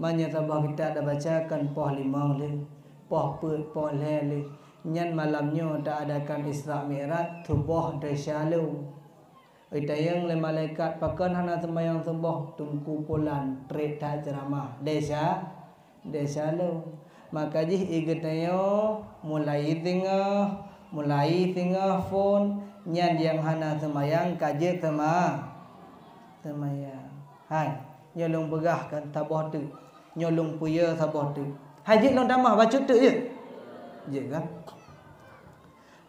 Manya tabah kitab dah baca kan poh 5 le. Poh put poh le. Nyan malamnya tak adakan Isra Mi'raj tubuh desyalu. Itayang le malaikat pakan hana sembayang semboh tungku pulan tret tak ceramah desyalu. Maka jih igetayo mulai tengah phone nyan yang hana sembayang kaje sembayang. Hai nyolong begah kan tabah tu. Nyolong puya tabah tu. Haji long tamah baca tu je. Je kan?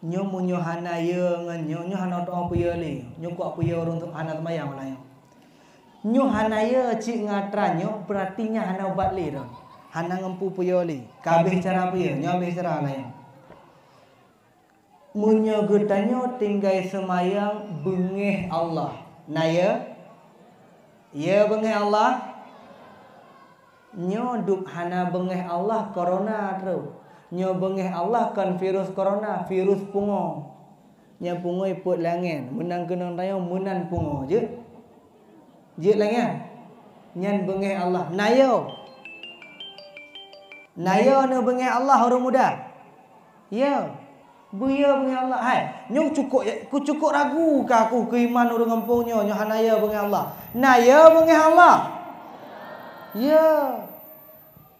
Nyo munyo hana ye ngan nyo hana doa puya le. Nyo kuat puya orang tu hana sembayang lah. Nyo hana ye cik ngatranyo berarti nya hana ubat le dah. Hana ngempu puya le. Kabeh cara puya, nyo habis cara lah. Munyo getanyo tinggai semayang bengeh Allah. Naya ya bengeh Allah. Nyo duk hana bengeh Allah corona tu. Nyo bengeh Allah kan virus corona, virus pungo. Nya pungo iput langen, menang kenang tayo menan pungo je. Je langen. Nyan bengeh Allah. Nayo no bengeh Allah orang muda. Ya. Buya bengeh Allah. Hai, nyo cukup ragu ka aku ke iman orang kampung nyo hanaya bengeh Allah. Naya bengeh Allah. Ya.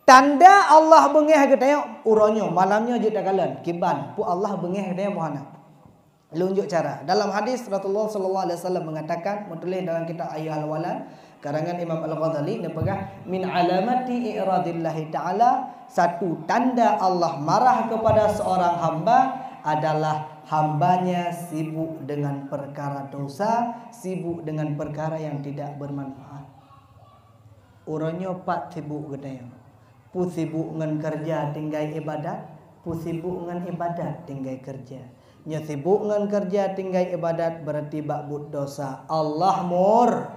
Tanda Allah bengeh ke tengok uronyo malamnya je dak kalan kiban pu Allah bengeh ke tengok mohana. Lunjuk cara. Dalam hadis Rasulullah sallallahu alaihi wasallam mengatakan menulis dalam kitab Ayat al-Walan karangan Imam Al-Ghazali dia pegah min alamati i'radillahi taala satu tanda Allah marah kepada seorang hamba adalah hambanya sibuk dengan perkara dosa, sibuk dengan perkara yang tidak bermanfaat. Orangnya pak sibuk katanya. Pu sibuk dengan kerja tinggal ibadat, pu sibuk dengan ibadat tinggal kerja. Nya sibuk dengan kerja tinggal ibadat berarti bakbut dosa. Allah marah.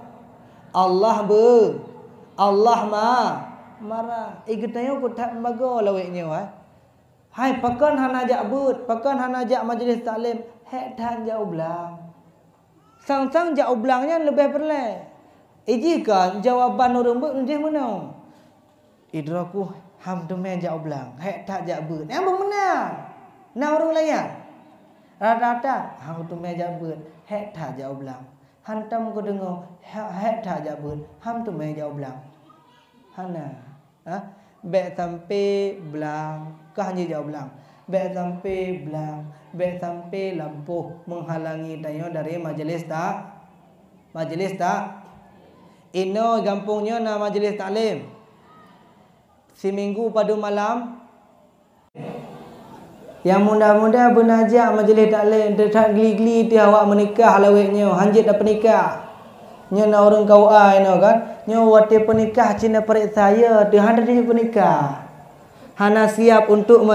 Katanya ku tak bago laweknya wah. Hai pakan hana jak but, pakan hana jak majlis taklim, hek tak jak ublang. Sang-sang jak ublangnya lebih perle. Ijikan jawaban orang but ndih mana? Idraku ham demen jak ublang, hek tak jak but. Yang benar. Nah orang lain. Rata-rata ham demen jak but, hek tak jak ublang. Hantam ko dengar, hek tak jak but, ham demen jak ublang. Hana. Bek sampai belang, kah hanya jauh belang. Bek sampai belang, bek sampai lampu menghalangi tayo dari majlis tak. Ino gampungnya na majlis taklim. Seminggu pada malam. Yang muda-muda benajak majlis taklim, tak geli-geli ti awak menikah laweknya, hanjit dah penikah. Nya na orang kau ino kan. Nya wate penikah Cina perik saya, dia hendak dia penikah. Hana siap untuk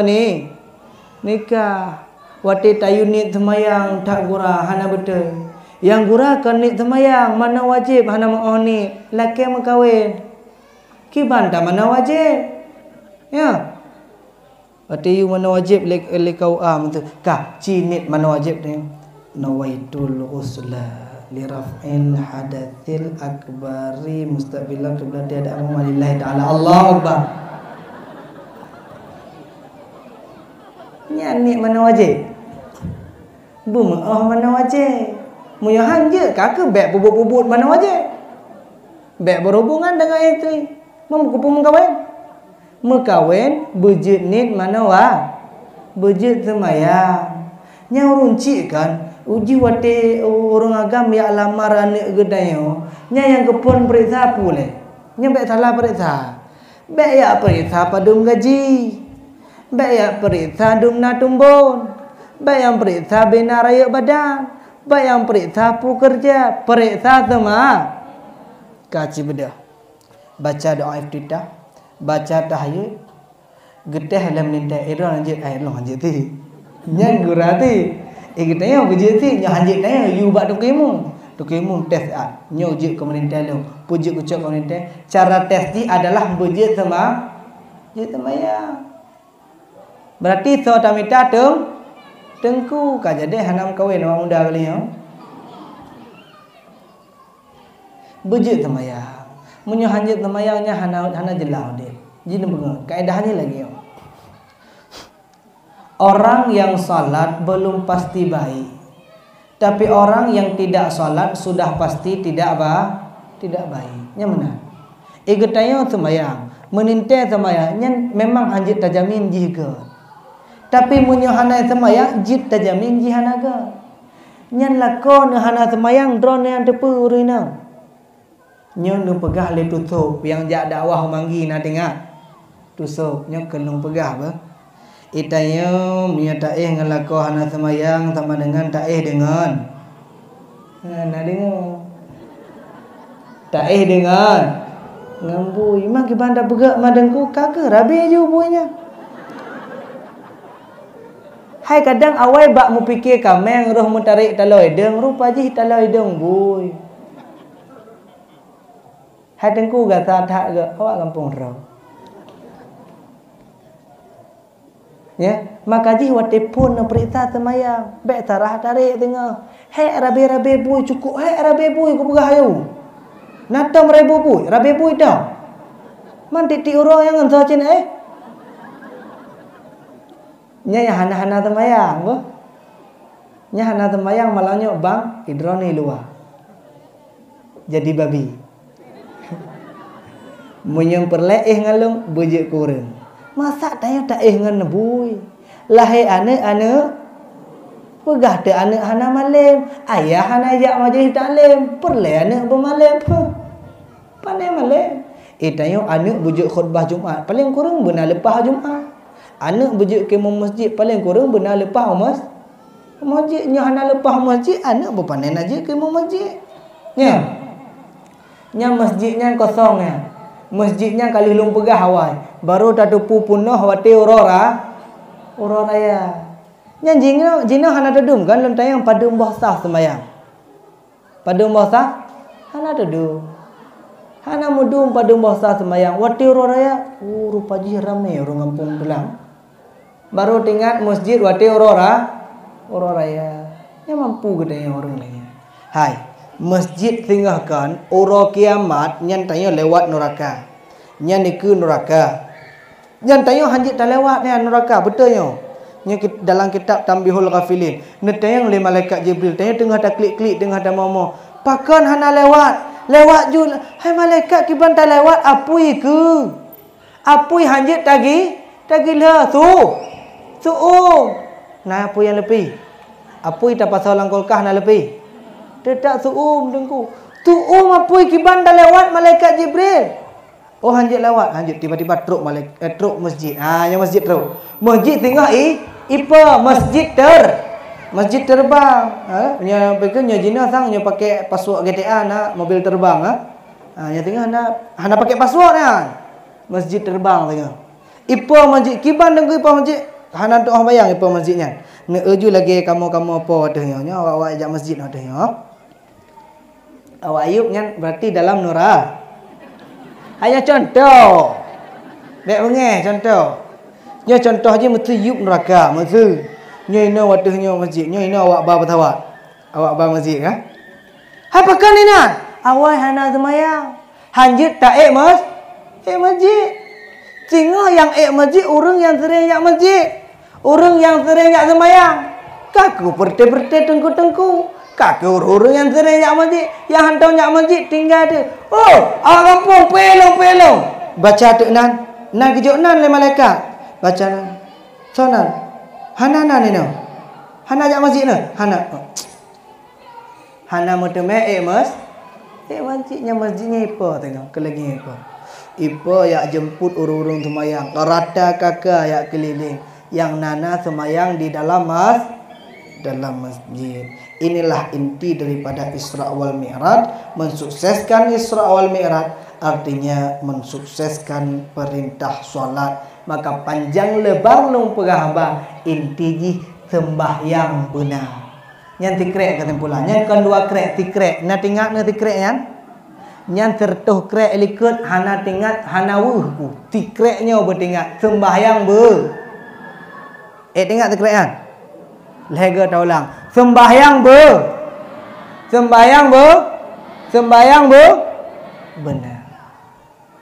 nikah. Wate tayu nit semayang tak gura hana betul. Yang gura kan nit semayang mana wajib hana mau ni. Laki mengkawin. Kiban tak mana wajib. Ya. Wate yu mana wajib le kau betul. Kah cinit mana wajib ni. Nawaitul usla liraf'il hadatsil akbari mustaqbilan qiblat tiada amalillahi taala. Allahu akbar. Nyanyi mana wajib? Mana wajib? Muyahan je kakak bek bubut-bubut mana wajib? Bek berhubungan dengan isteri. Memukupung mengkawin bejit nit mana bejit semayang. Nya runcik kan uji wate orang agam ya lamar anak gedayo nya yang kepon periksa pule nya bek salah periksa bek ya periksa padum gaji bek ya periksa dum na tumbon bek yang periksa bina raya badan bek yang periksa pu kerja periksa sama kaci bedah baca doa iftitah, baca tahiyud, geteh dalam nintai ero lanjut lo lanjut ti. Nyan gurati. Geteh bujit ti nya lanjut tanya you bak tukemu tes nyo je ke nintai lo. Puji ucap ke nintai. Cara tes ti adalah bujit sama ya. Berarti so tamita tengku ka jadi hanam kawin orang muda kali yo. Bujit semaya. Munyo hanjit semayangnya hana jelau dia. Jadi bengo kaedahnya lagi yo. Orang yang salat belum pasti baik. Tapi orang yang tidak salat sudah pasti tidak baik. Nya mana? Igetayo semayang, meninte semayang nya memang hanjit tajamin jiga. Tapi munyo hana semayang jit tajamin jihanaga. Nya lakon hana semayang drone yang tepu urina. Nya nu pegah le tutup yang jak dakwah manggi na tengah. Tusup nya kelung pegah ba. Itayo nya taeh ngelako hana semayang sama dengan taeh dengan. Nah dengar. Taeh dengan ngambui mak ibanda begak madengku kagak rabi aja buinya. Hai kadang awai bak mu fikir kameng roh mu tarik taloi deng rupa ji taloi deng bui. Hai tengku gata tak ke awak kampung roh. Ya, maka ji wate pun perintah temayang, bek tarah tarik tengah. Hai rabi bui cukup, hai rabi bui ku begah ayu. Natam rebu bui, rabi bui dah. Man titik uro yang ngento cin Nya ya hana temayang go. Nya hana temayang malahnya bang hidroni luar. Jadi babi. Munyang perleeh ngalung bujik kurang. Masa tanya tak ngan bui. Lahir ane pegah te ane hana malam. Ayah hana jak majlis taklim. Perle ane bermalam. Pandai malam. Tanya ane bujuk khutbah Jumaat. Paling kurang benar lepas Jumaat. Ane bujuk ke masjid. Paling kurang benar lepas masjid. Nya hana lepas masjid. Ane berpandai najik ke masjid. Nya masjidnya kosong ya. Masjidnya kali lung pegah awal. Baru tatupu punah wate urora ya. Nya jina hana tedum kan lentayang padum bahsah semayang. Padum bahsah hana tedum. Hana mudum padum bahsah semayang. Wate urora ya. Rupa ji ramai orang kampung tulang. Baru tinggal masjid wate urora ya. Nya mampu gede orang lain. Hai. Masjid tinggalkan uro kiamat nyan tayo lewat neraka. Nyan niku neraka. Nyan tayo hanjit tak lewat ni neraka betul yo. Nya dalam kitab Tambihul Ghafilin. Netayang le malaikat Jibril tayo tengah tak klik-klik tengah dah momo. Pakan hana lewat jul. Hai malaikat kiban tak lewat apui ke. Apui hanjit tagi lah tu. Nah apui yang lebih. Apui tak pasal langkolkah na lebih. Tidak dengku. Apui kiban dah lewat malaikat Jibril. Oh hanjit lewat. Hanjit tiba-tiba truk masjid. Yang masjid truk. Masjid tengah ipa masjid terbang. Nya pekennya jina sang nya pakai password GTA na mobil terbang nya tengah hana pakai password kan. Masjid terbang tengah. Ipa masjid kiban dengku ipa masjid. Hana doa bayang ipa masjidnya. Ne eju lagi kamu apa wadahnya. Nya awak ajak masjid wadahnya. Awak ayub nya berarti dalam nura. Hanya contoh. Dek bengeh contoh. Nya contoh je mesti yub neraka, mesti. Nya ina wadahnya masjid, nya ina awak ba bertawat. Awak ba masjid kan? Hai pakan ina. Awak hana semayang. Hanjit tak masjid. Tengah yang masjid orang yang sering yak masjid. Orang yang sering yak semayang. Kaku perte-perte tengku-tengku. Kaki orang-orang yang sering yak masjid, yang hantar yak masjid tinggal dia. Oh, awak kampung pelong. Baca tu nan kejut nan le malaikat. Baca nan. Sonan. Hana nan ni no. Hana yak masjid no. Hana muteme masjidnya ipa tengok kelagi ipa. Ipa yak jemput orang-orang semayang. Rata kakak yak keliling. Yang nana semayang di dalam masjid. Inilah inti daripada Isra wal Mi'raj. Mensukseskan Isra wal Mi'raj artinya mensukseskan perintah solat. Maka panjang lebar long perahaba inti sembahyang benar. Yang tikrek kata pula. Yang kedua krek tikrek. Na tingak na tikrek yan. Yang tertuh krek likut hana tingat hana wuh. Tikreknya bertingat sembahyang ber. Tingkat tikrek yan. Lega tau ulang. Sembahyang ber. Sembahyang ber. Sembahyang ber. Benar.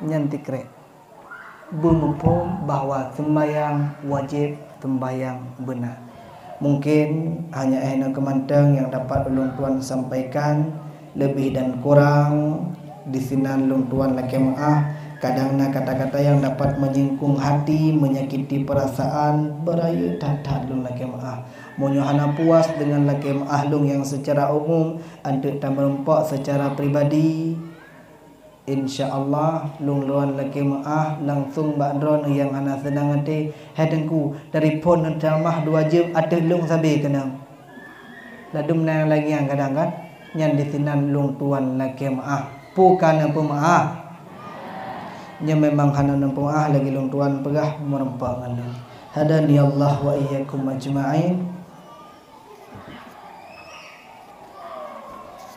Yang tikrek. Bermupum bahawa sembahyang wajib, sembahyang benar. Mungkin hanya Aina Kemanteng yang dapat ulun tuan sampaikan. Lebih dan kurang di sinan ulun tuan laki maaf. Kadangnya kata-kata yang dapat menyingkung hati, menyakiti perasaan, beraya tatat ulun laki maaf. Monyohana puas dengan laki maaf lung yang secara umum, antuk tak merempak secara pribadi. InsyaAllah lung luan laki maaf langsung bakdron yang hana senang hati hadengku dari pon ceramah 2 jam ada lung sabi kenang ladum nang lagi yang kadang kan yang di sinan lung tuan laki maaf bukan apa maaf nya memang hana nampu maaf lagi lung tuan pegah merempak ngalung hadani Allah wa iyyakum ajma'in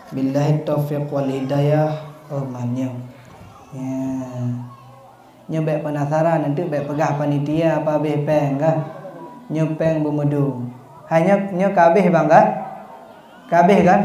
billahi taufiq wal hidayah. Oh manyang ya nyobek penasaran nanti bek pegah panitia apa beh peng kan nyopeng bemedu hanya nyo kabeh bang kan kabeh kan